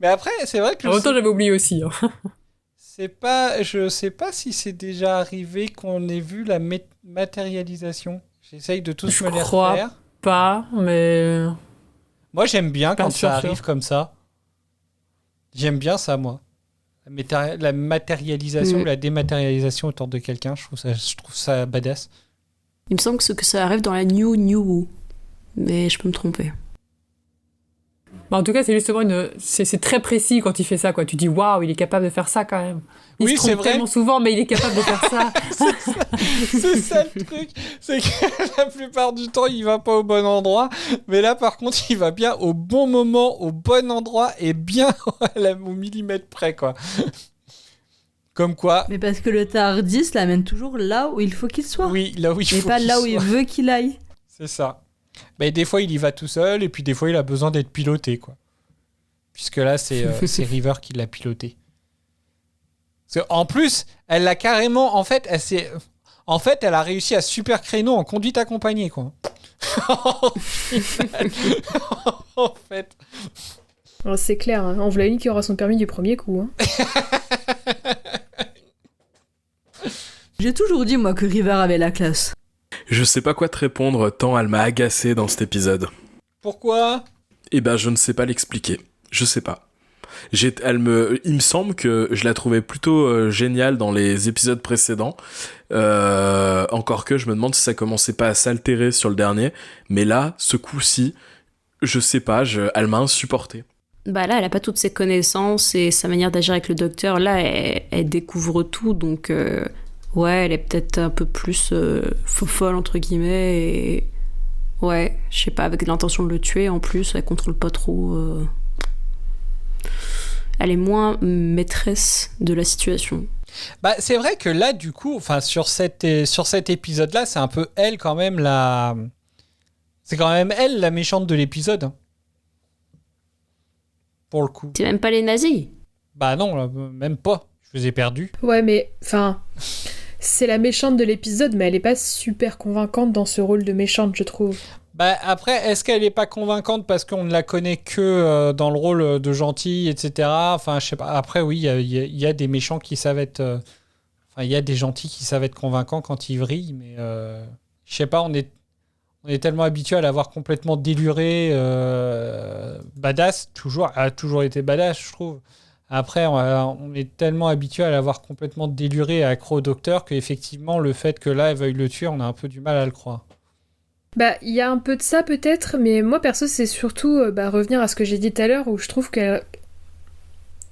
Mais après, c'est vrai que... En même temps, j'avais oublié aussi. Je sais pas si c'est déjà arrivé qu'on ait vu la matérialisation. J'essaye de tous me les refaire. Je crois pas, mais... Moi, j'aime bien pas quand sûr, ça arrive comme ça. J'aime bien ça, moi. La matérialisation ou la dématérialisation autour de quelqu'un, je trouve ça badass. Il me semble que ça arrive dans la New Who, mais je peux me tromper. Bah en tout cas, c'est justement c'est très précis quand il fait ça, quoi. Tu dis waouh, il est capable de faire ça quand même. Il se trompe tellement souvent, mais il est capable de faire ça. C'est ça le truc, c'est que la plupart du temps, il va pas au bon endroit, mais là, par contre, il va bien au bon moment, au bon endroit et bien au millimètre près, quoi. Comme quoi. Mais parce que le TARDIS l'amène toujours là où il faut qu'il soit. Oui, là où il faut mais pas qu'il là où soit. il veut qu'il aille. C'est ça. Mais des fois, il y va tout seul, et puis des fois, il a besoin d'être piloté, quoi. Puisque là, c'est River qui l'a piloté. En plus, elle l'a carrément... En fait, elle a réussi à super créneau en conduite accompagnée, quoi. En fait. Alors, c'est clair, hein. On voulait une qui aura son permis du premier coup. Hein. J'ai toujours dit, moi, que River avait la classe. Je sais pas quoi te répondre, tant elle m'a agacé dans cet épisode. Pourquoi ? Eh ben, je ne sais pas l'expliquer. Je sais pas. Il me semble que je la trouvais plutôt géniale dans les épisodes précédents. Encore que je me demande si ça commençait pas à s'altérer sur le dernier. Mais là, ce coup-ci, je sais pas, elle m'a insupporté. Bah là, elle a pas toutes ses connaissances et sa manière d'agir avec le docteur. Là, elle découvre tout, donc ouais, elle est peut-être un peu plus folle entre guillemets. Et ouais, je sais pas, avec l'intention de le tuer en plus, elle contrôle pas trop. Elle est moins maîtresse de la situation. Bah, c'est vrai que là, du coup, sur cet épisode-là, c'est un peu elle quand même la... C'est quand même elle la méchante de l'épisode. Pour le coup. C'est même pas les nazis. Bah non, là, même pas. Je vous ai perdu. Ouais, mais c'est la méchante de l'épisode, mais elle est pas super convaincante dans ce rôle de méchante, je trouve. Bah après, est-ce qu'elle est pas convaincante parce qu'on ne la connaît que dans le rôle de gentille, etc. Enfin, je sais pas. Après, oui, il y a des méchants qui savent être... il y a des gentils qui savent être convaincants quand ils vrillent, mais je sais pas, on est tellement habitué à l'avoir complètement délurée, badass, elle a toujours été badass, je trouve. Après, on est tellement habitué à l'avoir complètement délurée et accro au docteur qu'effectivement, le fait que là, elle veuille le tuer, on a un peu du mal à le croire. Bah, il y a un peu de ça peut-être, mais moi perso, c'est surtout revenir à ce que j'ai dit tout à l'heure, où je trouve que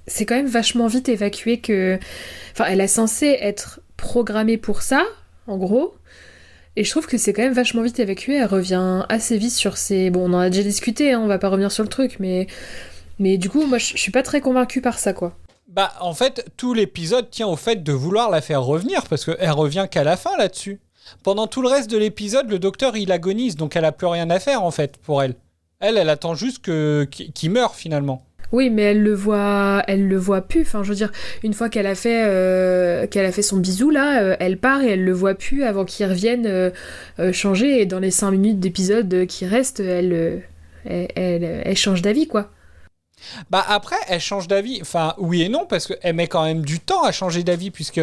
c'est quand même vachement vite évacué que... Enfin, elle est censée être programmée pour ça, en gros, et je trouve que c'est quand même vachement vite évacué, elle revient assez vite sur ses... Bon, on en a déjà discuté, hein, on va pas revenir sur le truc, mais du coup, moi, je suis pas très convaincue par ça, quoi. Bah, en fait, tout l'épisode tient au fait de vouloir la faire revenir, parce qu'elle revient qu'à la fin, là-dessus. Pendant tout le reste de l'épisode, le docteur, il agonise, donc elle a plus rien à faire, en fait, pour elle. Elle attend juste qu'il meure, finalement. Oui, mais elle le voit plus. Enfin, je veux dire, une fois qu'elle a fait son bisou, là, elle part et elle le voit plus avant qu'il revienne changer. Et dans les 5 minutes d'épisode qui restent, elle change d'avis, quoi. Bah après, elle change d'avis. Enfin, oui et non, parce qu'elle met quand même du temps à changer d'avis, puisque...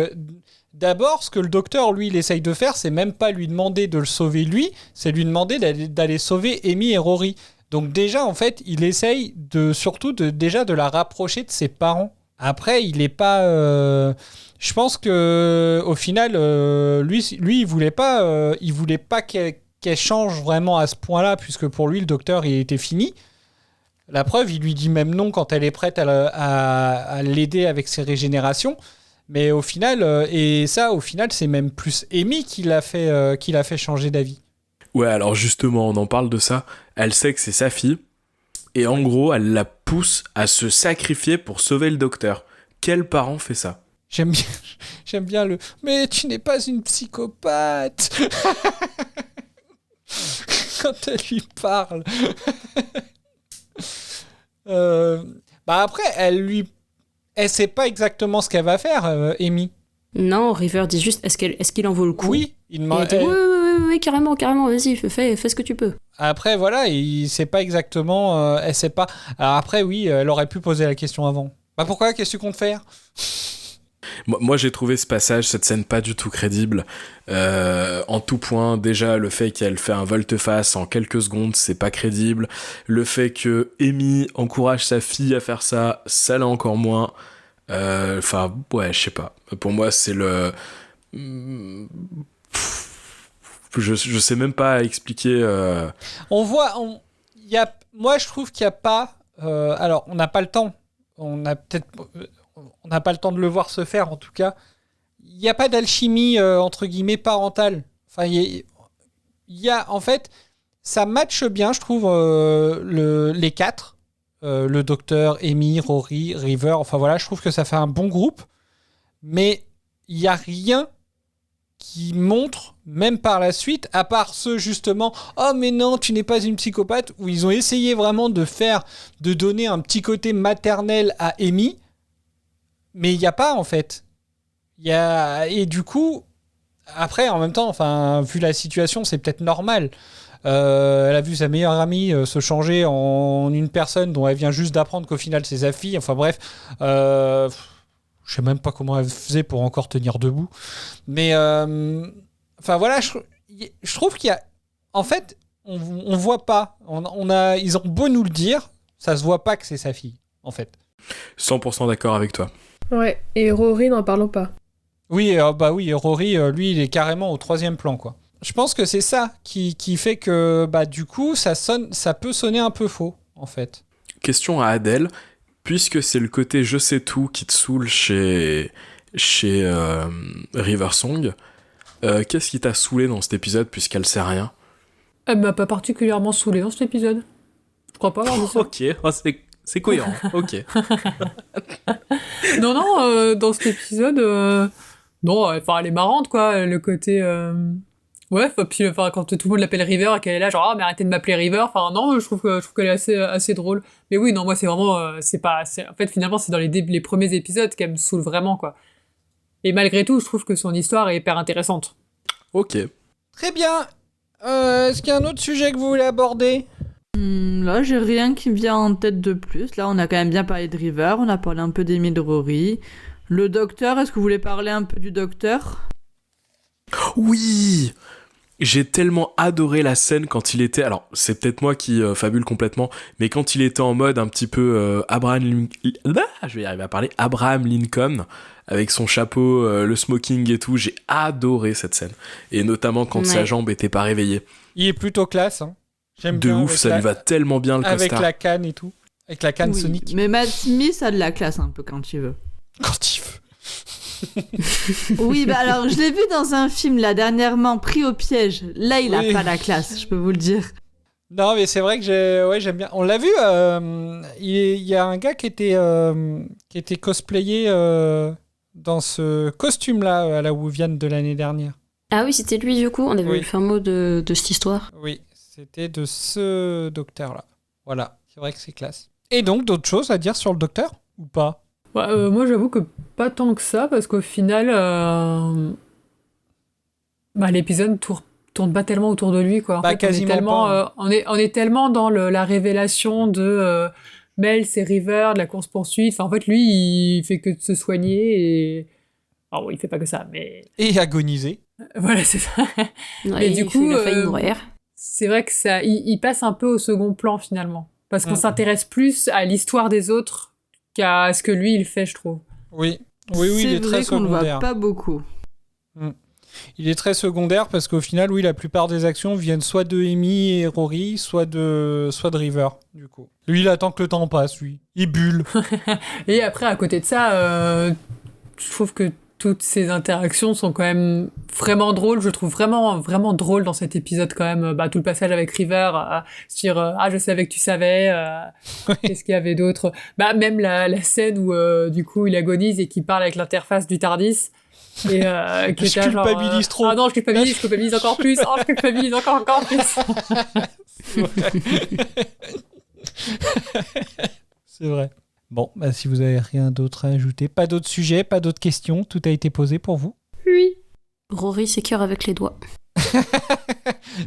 D'abord, ce que le docteur, lui, il essaye de faire, c'est même pas lui demander de le sauver lui, c'est lui demander d'aller sauver Amy et Rory. Donc déjà, en fait, il essaye surtout de la rapprocher de ses parents. Après, il est pas... je pense que au final, lui, il voulait pas qu'elle change vraiment à ce point-là, puisque pour lui, le docteur, il était fini. La preuve, il lui dit même non quand elle est prête à l'aider avec ses régénérations. Mais au final, c'est même plus Amy qui l'a fait changer d'avis. Ouais, alors justement, on en parle de ça. Elle sait que c'est sa fille. Et en gros, elle la pousse à se sacrifier pour sauver le docteur. Quel parent fait ça ? J'aime bien le « Mais tu n'es pas une psychopathe !» Quand elle lui parle. Après, elle sait pas exactement ce qu'elle va faire, Amy. Non, River dit juste est-ce qu'il en vaut le coup ? Oui, il demande. Oui, carrément, vas-y, fais ce que tu peux. Après, voilà, il sait pas exactement, elle sait pas. Alors après, oui, elle aurait pu poser la question avant. Bah pourquoi ? Qu'est-ce que tu comptes faire ? Moi, j'ai trouvé ce passage, cette scène pas du tout crédible. En tout point, déjà, le fait qu'elle fait un volte-face en quelques secondes, c'est pas crédible. Le fait que Amy encourage sa fille à faire ça, ça l'est encore moins. Enfin, ouais, je sais pas. Pour moi, c'est le... Je sais même pas expliquer... On voit... Moi, je trouve qu'il n'y a pas... alors, on n'a pas le temps. On n'a pas le temps de le voir se faire, en tout cas. Il n'y a pas d'alchimie, entre guillemets, parentale. Enfin, il y a... En fait, ça matche bien, je trouve, les quatre. Le docteur, Amy, Rory, River. Enfin, voilà, je trouve que ça fait un bon groupe. Mais il n'y a rien qui montrent, même par la suite, à part ceux justement, oh mais non, tu n'es pas une psychopathe, où ils ont essayé vraiment de donner un petit côté maternel à Amy, mais il n'y a pas en fait. Et du coup, après, en même temps, enfin, vu la situation, c'est peut-être normal. Elle a vu sa meilleure amie se changer en une personne dont elle vient juste d'apprendre qu'au final c'est sa fille. Enfin bref, je sais même pas comment elle faisait pour encore tenir debout. Mais enfin voilà, je trouve qu'il y a, en fait, on voit pas. Ils ont beau nous le dire, ça se voit pas que c'est sa fille, en fait. 100% d'accord avec toi. Ouais, et Rory, n'en parlons pas. Oui, bah oui, Rory, lui, il est carrément au 3e plan, quoi. Je pense que c'est ça qui fait que, bah, du coup, ça peut sonner un peu faux, en fait. Question à Adèle, puisque c'est le côté je sais tout qui te saoule chez Riversong, qu'est-ce qui t'a saoulé dans cet épisode puisqu'elle sait rien? Elle m'a pas particulièrement saoulé dans cet épisode. Je crois pas avoir dit ça. Ok, c'est cohérent, ok. Non, dans cet épisode, non, enfin, elle est marrante, quoi, le côté... Ouais, puis quand tout le monde l'appelle River et qu'elle est là, genre, ah, mais arrêtez de m'appeler River, enfin, non, je trouve qu'elle est assez drôle. Mais oui, non, moi, c'est vraiment, en fait, finalement, c'est dans les premiers épisodes qu'elle me saoule vraiment, quoi. Et malgré tout, je trouve que son histoire est hyper intéressante. Ok. Très bien. Est-ce qu'il y a un autre sujet que vous voulez aborder ? Là, j'ai rien qui me vient en tête de plus. Là, on a quand même bien parlé de River, on a parlé un peu d'Amy de Rory. Le docteur, est-ce que vous voulez parler un peu du docteur ? Oui! J'ai tellement adoré la scène quand il était... Alors, c'est peut-être moi qui fabule complètement, mais quand il était en mode un petit peu Abraham Lincoln, avec son chapeau, le smoking et tout, j'ai adoré cette scène. Et notamment quand sa jambe était pas réveillée. Il est plutôt classe, hein. J'aime de bien. Ouf, ça lui va tellement bien le costard. Avec la canne et tout. Avec la canne Sonic. Mais Matt Smith a de la classe un peu quand il veut. Quand il veut. Oui, bah alors je l'ai vu dans un film là dernièrement, Pris au piège. Là, il a pas la classe, je peux vous le dire. Non, mais c'est vrai que j'aime bien. On l'a vu, il y a un gars qui était cosplayé dans ce costume-là à la Wuvian de l'année dernière. Ah oui, c'était lui du coup, on avait vu le fin mot de cette histoire. Oui, c'était de ce docteur-là. Voilà, c'est vrai que c'est classe. Et donc, d'autres choses à dire sur le docteur ou pas ? Ouais, moi, j'avoue que pas tant que ça, parce qu'au final, l'épisode tourne pas tellement autour de lui, quoi. En fait, quasiment on est tellement dans la révélation de Mel, c'est River, de la course-poursuite. Enfin, en fait, lui, il fait que de se soigner et... Alors, bon, il fait pas que ça, mais... Et agoniser. Voilà, c'est ça. Ouais, et du coup, il a failli mourir. C'est vrai que ça, il passe un peu au second plan, finalement. Parce qu'on s'intéresse plus à l'histoire des autres qu'à ce que lui, il fait, je trouve. Oui, il est très secondaire. C'est vrai qu'on le voit pas beaucoup. Il est très secondaire parce qu'au final, oui, la plupart des actions viennent soit de Amy et Rory, soit de River, du coup. Lui, il attend que le temps passe, lui. Il bulle. Et après, à côté de ça, je trouve que toutes ces interactions sont quand même vraiment drôles. Je trouve vraiment, vraiment drôle dans cet épisode quand même. Tout le passage avec River, se dire « Ah, je savais que tu savais. Qu'est-ce qu'il y avait d'autre ?» Même la scène où, du coup, il agonise et qu'il parle avec l'interface du TARDIS. Et je culpabilise trop. Ah non, je culpabilise encore plus. Oh, je culpabilise encore plus. C'est vrai. Bon, si vous avez rien d'autre à ajouter, pas d'autres sujets, pas d'autres questions, tout a été posé pour vous. Oui. Rory s'écœure avec les doigts.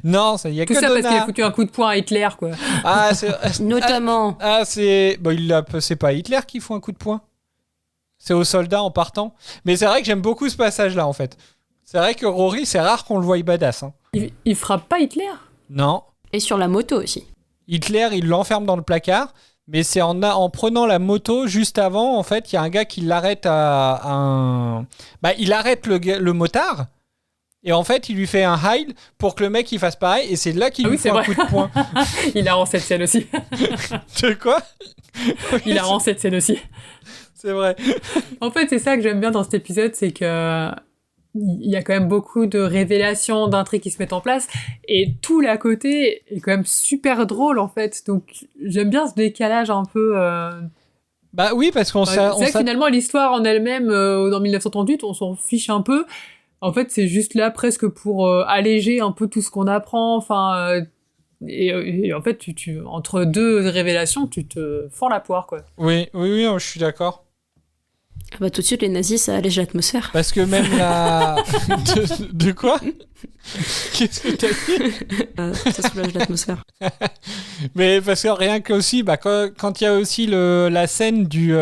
Non, ça y a tout que ça Donna. parce qu'il a foutu un coup de poing à Hitler, quoi. Ah, c'est... Notamment. C'est pas Hitler qui fout un coup de poing. C'est aux soldats en partant. Mais c'est vrai que j'aime beaucoup ce passage-là, en fait. C'est vrai que Rory, c'est rare qu'on le voie badass. Hein. Il frappe pas Hitler ? Non. Et sur la moto aussi. Hitler, il l'enferme dans le placard. Mais c'est en prenant la moto juste avant, en fait, il y a un gars qui l'arrête à un... il arrête le motard, et en fait, il lui fait un hide pour que le mec, il fasse pareil, et c'est là qu'il lui fait un coup de poing. Il a rend cette scène aussi. De quoi ? Il a rend cette scène aussi. C'est vrai. En fait, c'est ça que j'aime bien dans cet épisode, c'est que... il y a quand même beaucoup de révélations, d'intrigues qui se mettent en place, et tout l'à côté est quand même super drôle, en fait. Donc, j'aime bien ce décalage un peu... Oui, parce qu'on c'est vrai que finalement, l'histoire en elle-même, dans 1938, on s'en fiche un peu, En fait, c'est juste là presque pour alléger un peu tout ce qu'on apprend. Enfin, et en fait, entre deux révélations, tu te fends la poire, quoi. Oui, je suis d'accord. Ah bah tout de suite, les nazis, ça allège l'atmosphère. Parce que même la... de quoi? Qu'est-ce que t'as dit? Ça soulage l'atmosphère. Mais parce que rien que aussi, quand il y a aussi la scène du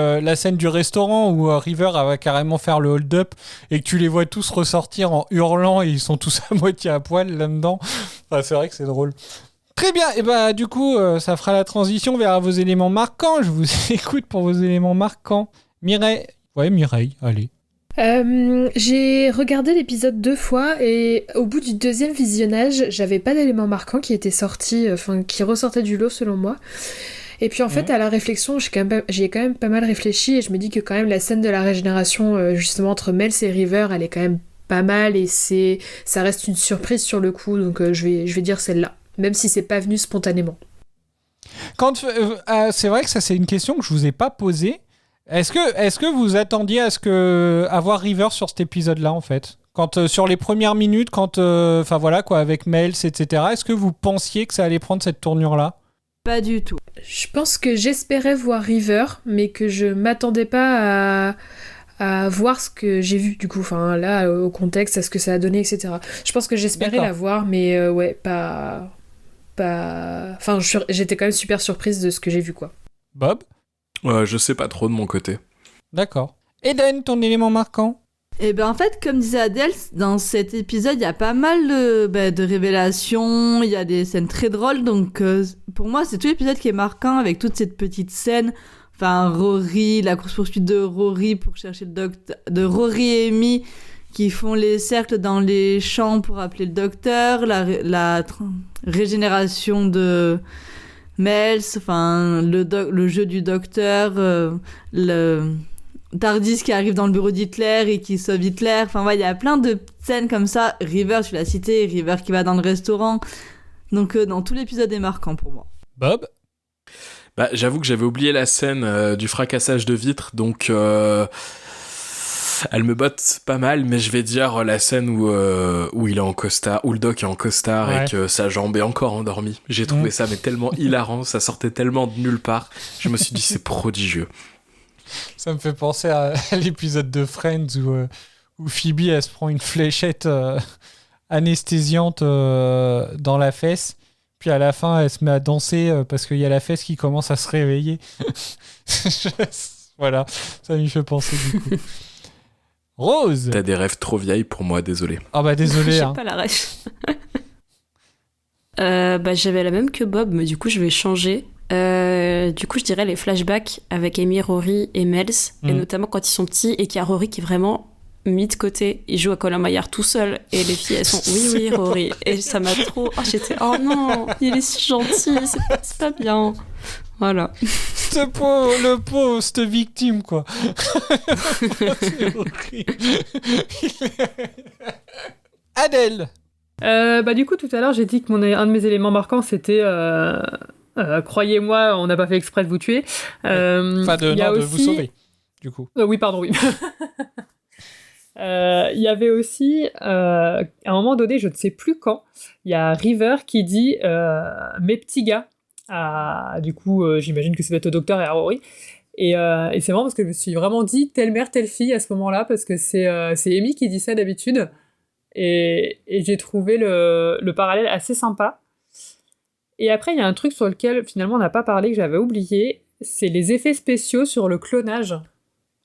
restaurant où River va carrément faire le hold-up et que tu les vois tous ressortir en hurlant et ils sont tous à moitié à poil là-dedans. Enfin, c'est vrai que c'est drôle. Très bien, et bah du coup, ça fera la transition vers vos éléments marquants. Je vous écoute pour vos éléments marquants. Mireille. Ouais, Mireille, allez. J'ai regardé l'épisode 2 fois et au bout du deuxième visionnage, j'avais pas d'éléments marquants qui étaient sortis, qui ressortaient du lot selon moi. Et puis en fait, à la réflexion, j'ai quand même pas mal réfléchi et je me dis que quand même la scène de la régénération, justement entre Mels et River, elle est quand même pas mal et ça reste une surprise sur le coup, donc je vais dire celle-là, même si c'est pas venu spontanément. C'est vrai que ça c'est une question que je vous ai pas posée. Est-ce que vous attendiez à voir River sur cet épisode-là, en fait? Quand, sur les premières minutes, avec Mels, etc., est-ce que vous pensiez que ça allait prendre cette tournure-là? Pas du tout. Je pense que j'espérais voir River, mais que je m'attendais pas à voir ce que j'ai vu, du coup. Enfin, là, au contexte, à ce que ça a donné, etc. Je pense que j'espérais la voir, mais pas... Enfin, j'étais quand même super surprise de ce que j'ai vu, quoi. Bob? Je sais pas trop de mon côté. D'accord. Eden, ton élément marquant? Et ben en fait, comme disait Adèle, dans cet épisode, il y a pas mal de révélations, il y a des scènes très drôles, donc pour moi, c'est tout l'épisode qui est marquant avec toute cette petite scène. Enfin, Rory, la course-poursuite de Rory pour chercher le docteur, de Rory et Amy qui font les cercles dans les champs pour appeler le docteur, la régénération de Mels, enfin le jeu du docteur, le Tardis qui arrive dans le bureau d'Hitler et qui sauve Hitler. Enfin il y a plein de scènes comme ça. River, tu l'as cité, River qui va dans le restaurant. Donc dans tout l'épisode est marquant pour moi. Bob? Bah j'avoue que j'avais oublié la scène du fracassage de vitres, donc elle me botte pas mal, mais je vais dire la scène où il est en costard, où le doc est en costard et que sa jambe est encore endormie. J'ai trouvé ça mais tellement hilarant, ça sortait tellement de nulle part. Je me suis dit c'est prodigieux. Ça me fait penser à l'épisode de Friends où Phoebe elle se prend une fléchette anesthésiante dans la fesse, puis à la fin elle se met à danser parce qu'il y a la fesse qui commence à se réveiller. Voilà, ça m'y fait penser du coup. Rose! T'as des rêves trop vieilles pour moi, désolé. Ah bah désolé. J'ai pas la ref. J'avais la même que Bob, mais du coup je vais changer. Du coup je dirais les flashbacks avec Amy, Rory et Mels, et notamment quand ils sont petits et qu'il y a Rory qui est vraiment mis de côté. Il joue à Colin Maillard tout seul et les filles elles sont oui Rory. Et ça m'a trop... j'étais oh non, il est si gentil, c'est pas bien. Voilà. Le pauvre, cette victime, quoi. C'est horrible. Adèle. Du coup, tout à l'heure, j'ai dit que un de mes éléments marquants, c'était... croyez-moi, on n'a pas fait exprès de vous tuer. De vous sauver, du coup. Oui, pardon, oui. Il y avait aussi, à un moment donné, je ne sais plus quand, il y a River qui dit « mes petits gars ». Du coup, j'imagine que ça va être au docteur et à Rory. Et c'est marrant parce que je me suis vraiment dit telle mère, telle fille à ce moment-là, parce que c'est Amy qui dit ça d'habitude. Et j'ai trouvé le parallèle assez sympa. Et après, il y a un truc sur lequel finalement on n'a pas parlé, que j'avais oublié, c'est les effets spéciaux sur le clonage.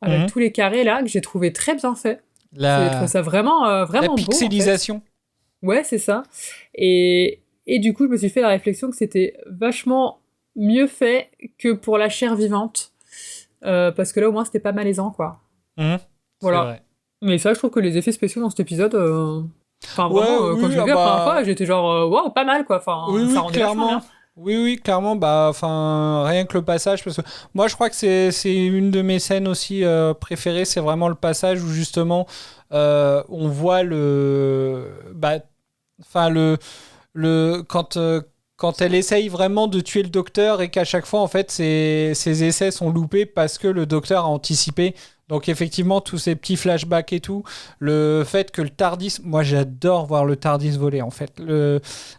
Avec tous les carrés là, que j'ai trouvé très bien fait. J'ai trouvé ça vraiment beau. La pixelisation. En fait. Ouais, c'est ça. Et du coup, je me suis fait la réflexion que c'était vachement mieux fait que pour la chair vivante. Parce que là, au moins, c'était pas malaisant, quoi. Voilà. C'est vrai. Mais ça, je trouve que les effets spéciaux dans cet épisode... quand je l'ai vu la première fois, j'étais genre, waouh, pas mal, quoi. Enfin, ça rendait clairement. Bien. Oui, clairement. Rien que le passage, parce que moi, je crois que c'est une de mes scènes aussi préférées. C'est vraiment le passage où, justement, on voit quand elle essaye vraiment de tuer le docteur et qu'à chaque fois en fait ses essais sont loupés parce que le docteur a anticipé Donc effectivement, tous ces petits flashbacks et tout, le fait que le TARDIS, moi j'adore voir le TARDIS voler en fait.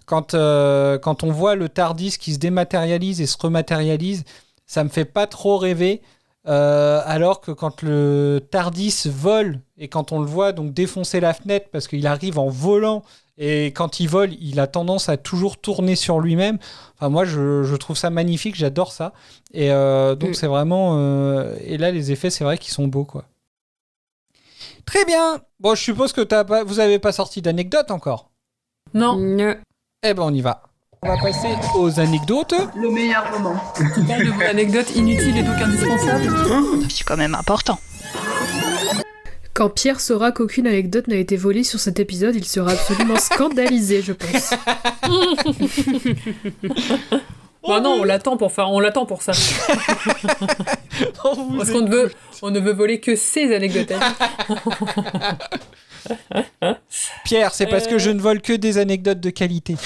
Quand on voit le TARDIS qui se dématérialise et se rematérialise, ça me fait pas trop rêver. Alors que quand le TARDIS vole et quand on le voit donc défoncer la fenêtre parce qu'il arrive en volant et quand il vole, il a tendance à toujours tourner sur lui-même. Enfin, moi, je trouve ça magnifique, j'adore ça. Et donc, c'est vraiment... Et là, les effets, c'est vrai qu'ils sont beaux, quoi. Très bien. Bon, je suppose que vous n'avez pas sorti d'anecdotes encore. Non. Eh ben, on y va. On va passer aux anecdotes. Le meilleur moment. Tu parles de vos anecdotes inutiles et donc indispensables. C'est quand même important. Quand Pierre saura qu'aucune anecdote n'a été volée sur cet épisode, il sera absolument scandalisé, je pense. Bah non, on l'attend pour ça. Parce qu'on ne veut voler que ses anecdotes. Pierre, c'est parce que je ne vole que des anecdotes de qualité.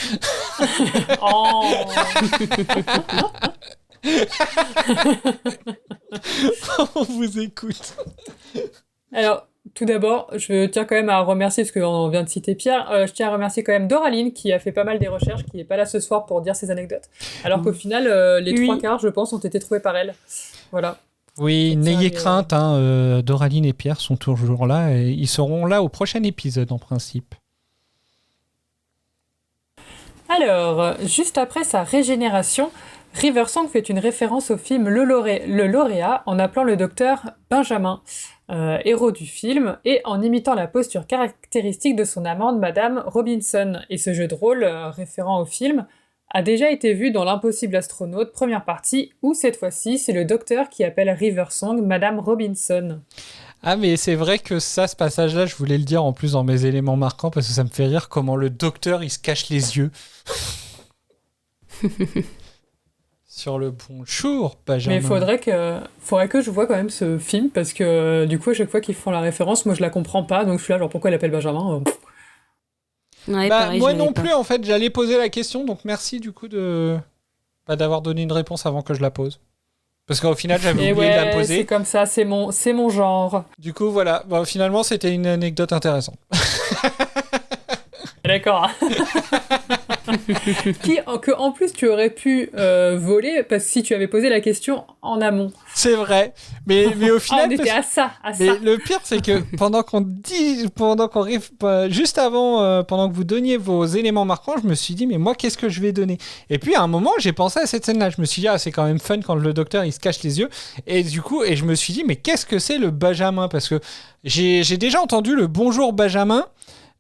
Oh. On vous écoute. Alors, tout d'abord, je tiens quand même à remercier, parce qu'on vient de citer Pierre, je tiens à remercier quand même Doraline, qui a fait pas mal des recherches, qui n'est pas là ce soir pour dire ses anecdotes. Alors qu'au final, les 3/4, je pense, ont été trouvés par elle. Voilà. Oui, n'ayez crainte, Doraline et Pierre sont toujours là, et ils seront là au prochain épisode, en principe. Alors, juste après sa régénération, Riversong fait une référence au film Le Lauréat en appelant le docteur Benjamin, héros du film, et en imitant la posture caractéristique de son amante, Madame Robinson. Et ce jeu de rôle, référent au film, a déjà été vu dans L'Impossible Astronaute, première partie, où cette fois-ci, c'est le docteur qui appelle Riversong Madame Robinson. Ah, mais c'est vrai que ça, ce passage-là, je voulais le dire en plus dans mes éléments marquants, parce que ça me fait rire comment le docteur, il se cache les yeux. Sur le bonjour, Benjamin. Mais faudrait que je vois quand même ce film, parce que du coup, à chaque fois qu'ils font la référence, moi je la comprends pas, donc je suis là, genre pourquoi il appelle Benjamin Ouais, pareil, moi non plus, en fait, j'allais poser la question, donc merci du coup d'avoir donné une réponse avant que je la pose. Parce qu'au final, j'avais oublié de la poser. C'est comme ça, c'est mon genre. Du coup, voilà. Bon, finalement, c'était une anecdote intéressante. D'accord. Que en plus tu aurais pu voler parce que si tu avais posé la question en amont. C'est vrai, mais au final on était à ça. Mais le pire c'est que juste avant, pendant que vous donniez vos éléments marquants, je me suis dit mais moi qu'est-ce que je vais donner? Et puis à un moment j'ai pensé à cette scène-là, je me suis dit c'est quand même fun quand le docteur il se cache les yeux et du coup je me suis dit mais qu'est-ce que c'est le Benjamin? Parce que j'ai déjà entendu le bonjour Benjamin,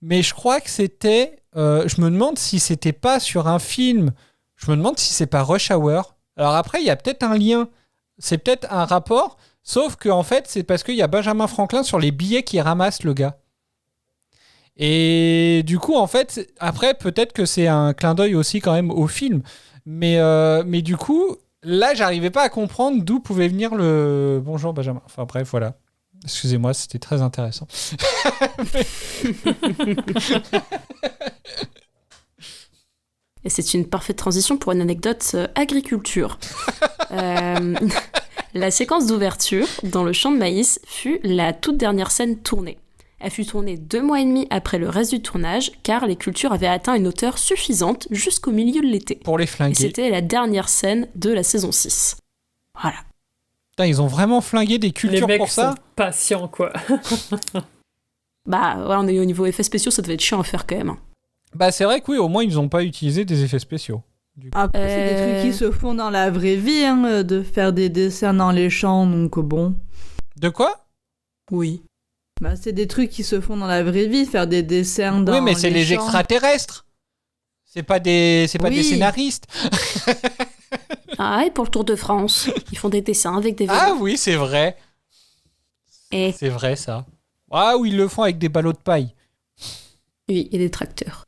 mais je crois que c'était je me demande si c'était pas sur un film. Je me demande si c'est pas Rush Hour. Alors après, il y a peut-être un lien. C'est peut-être un rapport. Sauf que en fait, c'est parce qu'il y a Benjamin Franklin sur les billets qu'il ramasse, le gars. Et du coup, en fait, après, peut-être que c'est un clin d'œil aussi quand même au film. Mais du coup, là, j'arrivais pas à comprendre d'où pouvait venir le bonjour Benjamin. Enfin bref, voilà. Excusez-moi, c'était très intéressant. Et c'est une parfaite transition pour une anecdote agriculture. La séquence d'ouverture dans le champ de maïs fut la toute dernière scène tournée. Elle fut tournée 2 mois et demi après le reste du tournage, car les cultures avaient atteint une hauteur suffisante jusqu'au milieu de l'été. Pour les flinguer. Et c'était la dernière scène de la saison 6. Voilà. Putain, ils ont vraiment flingué des cultures pour ça. Les mecs sont patients, quoi. Bah ouais, on est au niveau effets spéciaux, ça devait être chiant à faire quand même. Bah c'est vrai que oui, au moins ils n'ont pas utilisé des effets spéciaux. Après, c'est des trucs qui se font dans la vraie vie, de faire des dessins dans les champs, donc bon. De quoi? Oui. Bah c'est des trucs qui se font dans la vraie vie, faire des dessins dans les champs. Oui, mais c'est les extraterrestres. C'est pas des scénaristes. Ah, et pour le Tour de France, ils font des dessins avec des vélos. Ah oui, c'est vrai. Et... C'est vrai, ça. Ah oui, ils le font avec des ballots de paille. Oui, et des tracteurs.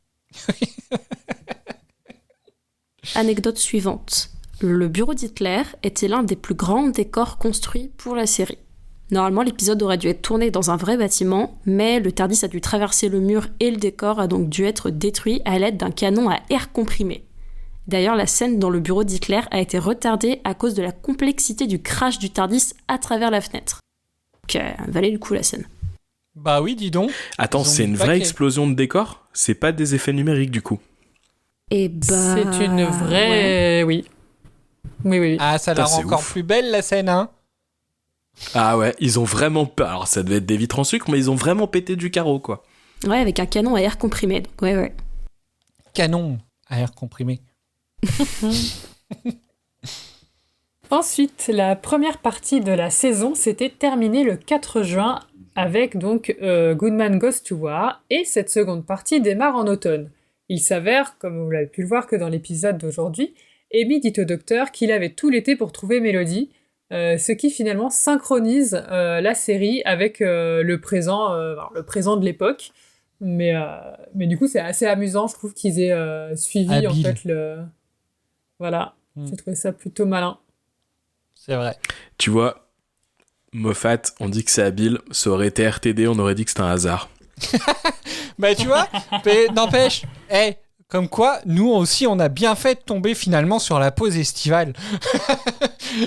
Anecdote suivante. Le bureau d'Hitler était l'un des plus grands décors construits pour la série. Normalement, l'épisode aurait dû être tourné dans un vrai bâtiment, mais le TARDIS a dû traverser le mur et le décor a donc dû être détruit à l'aide d'un canon à air comprimé. D'ailleurs, la scène dans le bureau d'Hitler a été retardée à cause de la complexité du crash du TARDIS à travers la fenêtre. qui valait le coup la scène. Bah oui, dis donc. Attends, c'est une vraie explosion de décor ? C'est pas des effets numériques du coup ? Et bah... C'est une vraie... Ouais. Oui. Ah, ça la Putain, rend c'est encore ouf. plus belle, la scène, hein. Ah ouais, ils ont vraiment pas. Alors ça devait être des vitres en sucre, mais ils ont vraiment pété du carreau, quoi. Ouais, avec un canon à air comprimé. Donc ouais. Canon à air comprimé. Ensuite, la première partie de la saison s'était terminée le 4 juin avec donc Good Man Goes to War, et cette seconde partie démarre en automne. Il s'avère, comme vous l'avez pu le voir que dans l'épisode d'aujourd'hui, Amy dit au docteur qu'il avait tout l'été pour trouver Mélodie, ce qui finalement synchronise la série avec le présent de l'époque. Mais du coup, c'est assez amusant, je trouve qu'ils aient suivi Habile. en fait le... Voilà, j'ai trouvé ça plutôt malin. C'est vrai. Tu vois, Moffat, on dit que c'est habile. Ça aurait été RTD, on aurait dit que c'était un hasard. Bah tu vois, mais n'empêche, comme quoi, nous aussi, on a bien fait de tomber finalement sur la pause estivale.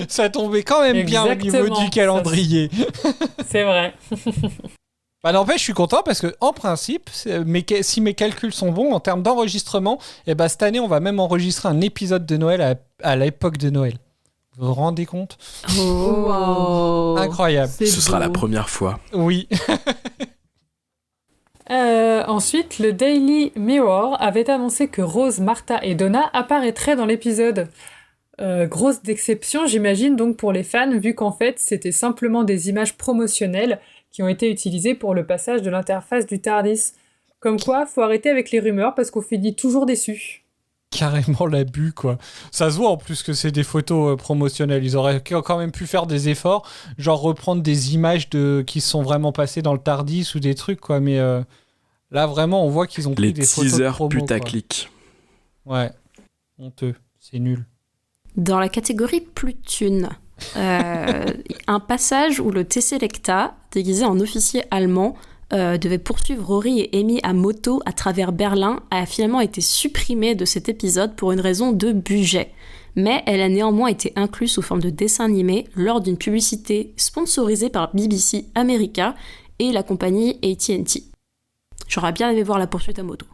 Ça tombait quand même bien au niveau Exactement, du calendrier. C'est vrai. Bah n'empêche, je suis content parce que en principe, si mes calculs sont bons en termes d'enregistrement, cette année, on va même enregistrer un épisode de Noël à l'époque de Noël. Vous vous rendez compte ? Wow. Incroyable. Ce sera la première fois. Oui. Ensuite, le Daily Mirror avait annoncé que Rose, Martha et Donna apparaîtraient dans l'épisode. Grosse déception, j'imagine, donc pour les fans, vu qu'en fait, c'était simplement des images promotionnelles qui ont été utilisées pour le passage de l'interface du TARDIS. Comme quoi, faut arrêter avec les rumeurs parce qu'on finit toujours déçus. Carrément l'abus, quoi. Ça se voit en plus que c'est des photos promotionnelles. Ils auraient quand même pu faire des efforts, genre reprendre des images qui sont vraiment passées dans le TARDIS ou des trucs, quoi. Mais là, vraiment, on voit qu'ils ont pris des photos de teasers promo, putaclic. quoi. Ouais, honteux. C'est nul. Dans la catégorie plus thune, un passage où le T-Selecta, déguisé en officier allemand, devait poursuivre Rory et Amy à moto à travers Berlin, a finalement été supprimée de cet épisode pour une raison de budget. Mais elle a néanmoins été incluse sous forme de dessin animé lors d'une publicité sponsorisée par BBC America et la compagnie AT&T. J'aurais bien aimé voir la poursuite à moto.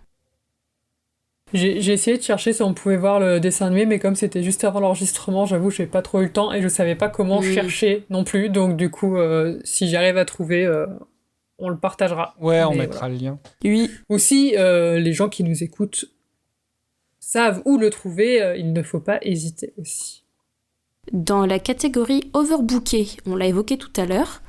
J'ai essayé de chercher si on pouvait voir le dessin animé, mais comme c'était juste avant l'enregistrement, j'avoue, j'ai pas trop eu le temps et je savais pas comment chercher non plus. Donc du coup, si j'arrive à trouver, on le partagera. Ouais, on Mais mettra le lien. Oui. Aussi, les gens qui nous écoutent savent où le trouver, il ne faut pas hésiter aussi. Dans la catégorie overbooké, on l'a évoqué tout à l'heure,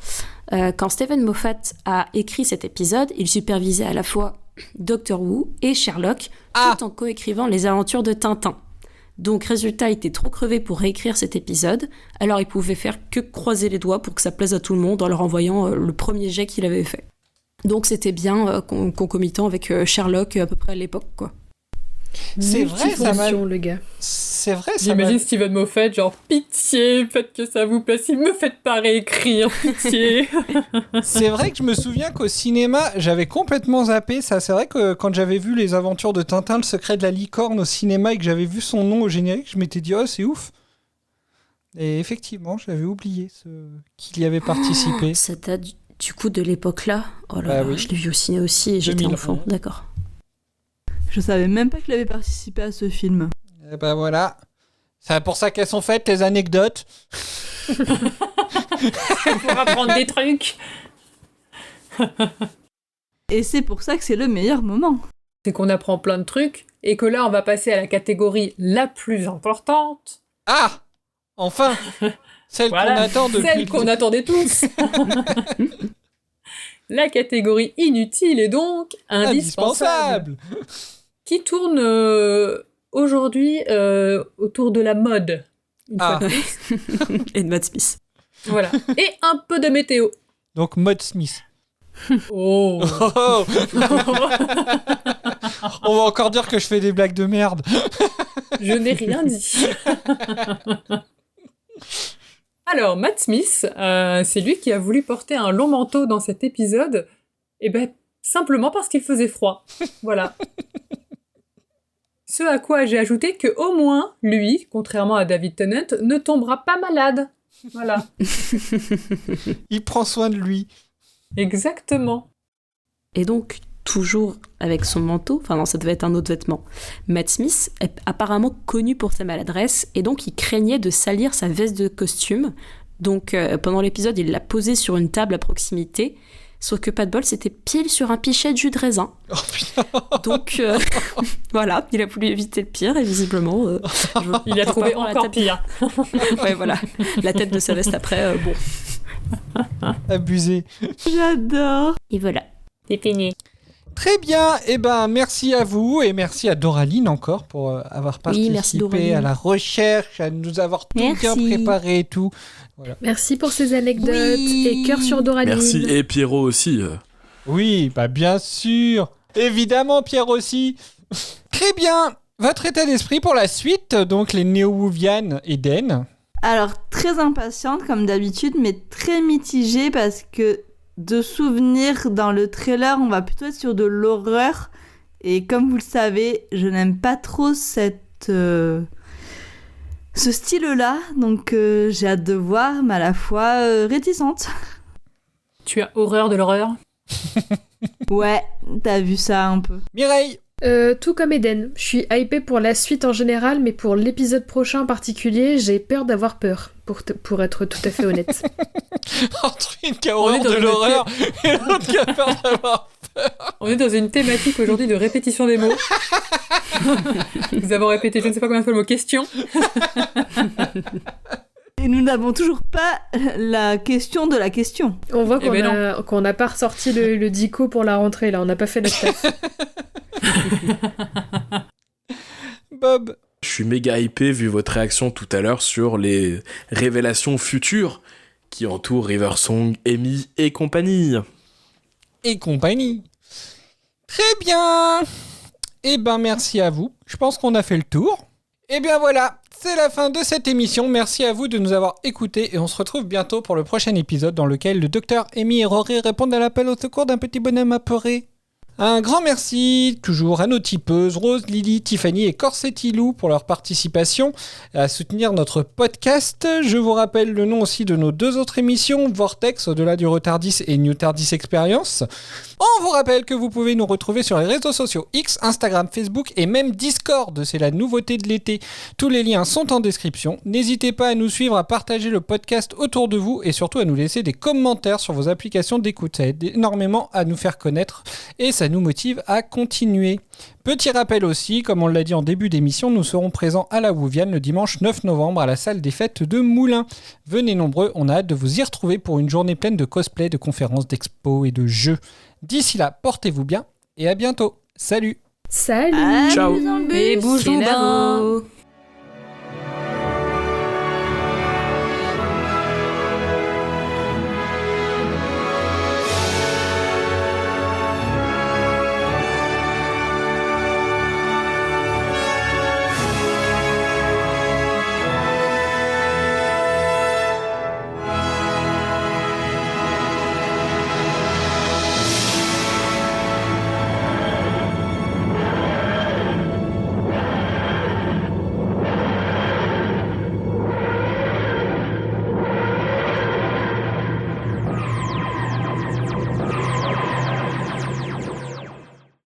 quand Stephen Moffat a écrit cet épisode, il supervisait à la fois Doctor Who et Sherlock, tout en coécrivant les aventures de Tintin. Donc résultat, il était trop crevé pour réécrire cet épisode, alors il pouvait faire que croiser les doigts pour que ça plaise à tout le monde en leur envoyant le premier jet qu'il avait fait. Donc c'était bien concomitant avec Sherlock à peu près à l'époque, quoi. C'est vrai, ça m'a... le gars. C'est vrai, ça J'imagine Steven Moffat, genre pitié, faites que ça vous plaise, il me faites pas réécrire, pitié. C'est vrai que je me souviens qu'au cinéma, j'avais complètement zappé ça. C'est vrai que quand j'avais vu les aventures de Tintin, le secret de la licorne au cinéma et que j'avais vu son nom au générique, je m'étais dit, oh, c'est ouf. Et effectivement, j'avais oublié qu'il y avait participé. Ça date du coup de l'époque là. Oh là là, oui. je l'ai vu au ciné aussi et j'étais 2011. enfant, d'accord. Je savais même pas qu'il avait participé à ce film. Et ben voilà. C'est pour ça qu'elles sont faites, les anecdotes. Pour apprendre des trucs. Et c'est pour ça que c'est le meilleur moment. C'est qu'on apprend plein de trucs, et que là, on va passer à la catégorie la plus importante. Ah, enfin, celle Voilà, qu'on attend depuis... celle qu'on attendait tous. La catégorie inutile et donc indispensable. Qui tourne aujourd'hui autour de la mode. Une fois de plus. Et de Matt Smith. Voilà. Et un peu de météo. Donc, Matt Smith. Oh. Oh. On va encore dire que je fais des blagues de merde. Je n'ai rien dit. Alors, Matt Smith, c'est lui qui a voulu porter un long manteau dans cet épisode, et ben simplement parce qu'il faisait froid. Voilà. Ce à quoi j'ai ajouté que au moins, lui, contrairement à David Tennant, ne tombera pas malade. Voilà. Il prend soin de lui. Exactement. Et donc, toujours avec son manteau, enfin non, ça devait être un autre vêtement, Matt Smith est apparemment connu pour sa maladresse, et donc il craignait de salir sa veste de costume. Donc pendant l'épisode, il l'a posée sur une table à proximité, sauf que pas de bol, c'était pile sur un pichet de jus de raisin. Oh putain. Donc voilà, il a voulu éviter le pire, et visiblement... il a trouvé la encore tête... pire. Ouais, voilà. La tête de sa veste après, bon. Abusé. J'adore. Et voilà. C'est fini. Très bien, eh ben merci à vous et merci à Doraline encore pour avoir participé à la recherche, à nous avoir tout bien préparé et tout. Voilà. Merci pour ces anecdotes et cœur sur Doraline. Merci, et Pierrot aussi. Oui, bah bien sûr. Évidemment, Pierre aussi. Très bien. Votre état d'esprit pour la suite, donc les Néo-Wouvian et Den. Alors, très impatiente comme d'habitude, mais très mitigée parce que de souvenirs dans le trailer, on va plutôt être sur de l'horreur. Et comme vous le savez, je n'aime pas trop ce style-là. Donc j'ai hâte de voir, mais à la fois réticente. Tu as horreur de l'horreur? Ouais, t'as vu ça un peu. Mireille. Tout comme Eden, je suis hypée pour la suite en général, mais pour l'épisode prochain en particulier, j'ai peur d'avoir peur, pour être tout à fait honnête. Entre une qui a horreur de l'horreur et l'autre qui a peur d'avoir peur. On est dans une thématique aujourd'hui de répétition des mots. Nous avons répété je ne sais pas combien de fois le mot question. Et nous n'avons toujours pas la question de la question. On voit qu'on n'a pas ressorti le dico pour la rentrée, là. On n'a pas fait notre taf. Bob. Je suis méga hypé vu votre réaction tout à l'heure sur les révélations futures qui entourent Riversong, Amy et compagnie. Et compagnie. Très bien. Eh ben merci à vous. Je pense qu'on a fait le tour. Et bien voilà, c'est la fin de cette émission. Merci à vous de nous avoir écoutés et on se retrouve bientôt pour le prochain épisode dans lequel le docteur Amy et Rory répondent à l'appel au secours d'un petit bonhomme apeuré. Un grand merci toujours à nos tipeuses Rose, Lily, Tiffany et Corsettilou pour leur participation à soutenir notre podcast. Je vous rappelle le nom aussi de nos deux autres émissions, Vortex, Au-delà du Retardis et New Tardis Experience. On vous rappelle que vous pouvez nous retrouver sur les réseaux sociaux X, Instagram, Facebook et même Discord, c'est la nouveauté de l'été. Tous les liens sont en description. N'hésitez pas à nous suivre, à partager le podcast autour de vous et surtout à nous laisser des commentaires sur vos applications d'écoute. Ça aide énormément à nous faire connaître et ça nous motive à continuer. Petit rappel aussi, comme on l'a dit en début d'émission, nous serons présents à la Wouvian le dimanche 9 novembre à la salle des fêtes de Moulins. Venez nombreux, on a hâte de vous y retrouver pour une journée pleine de cosplay, de conférences, d'expos et de jeux. D'ici là, portez-vous bien et à bientôt. Salut. Salut. Ciao. Et bonjour.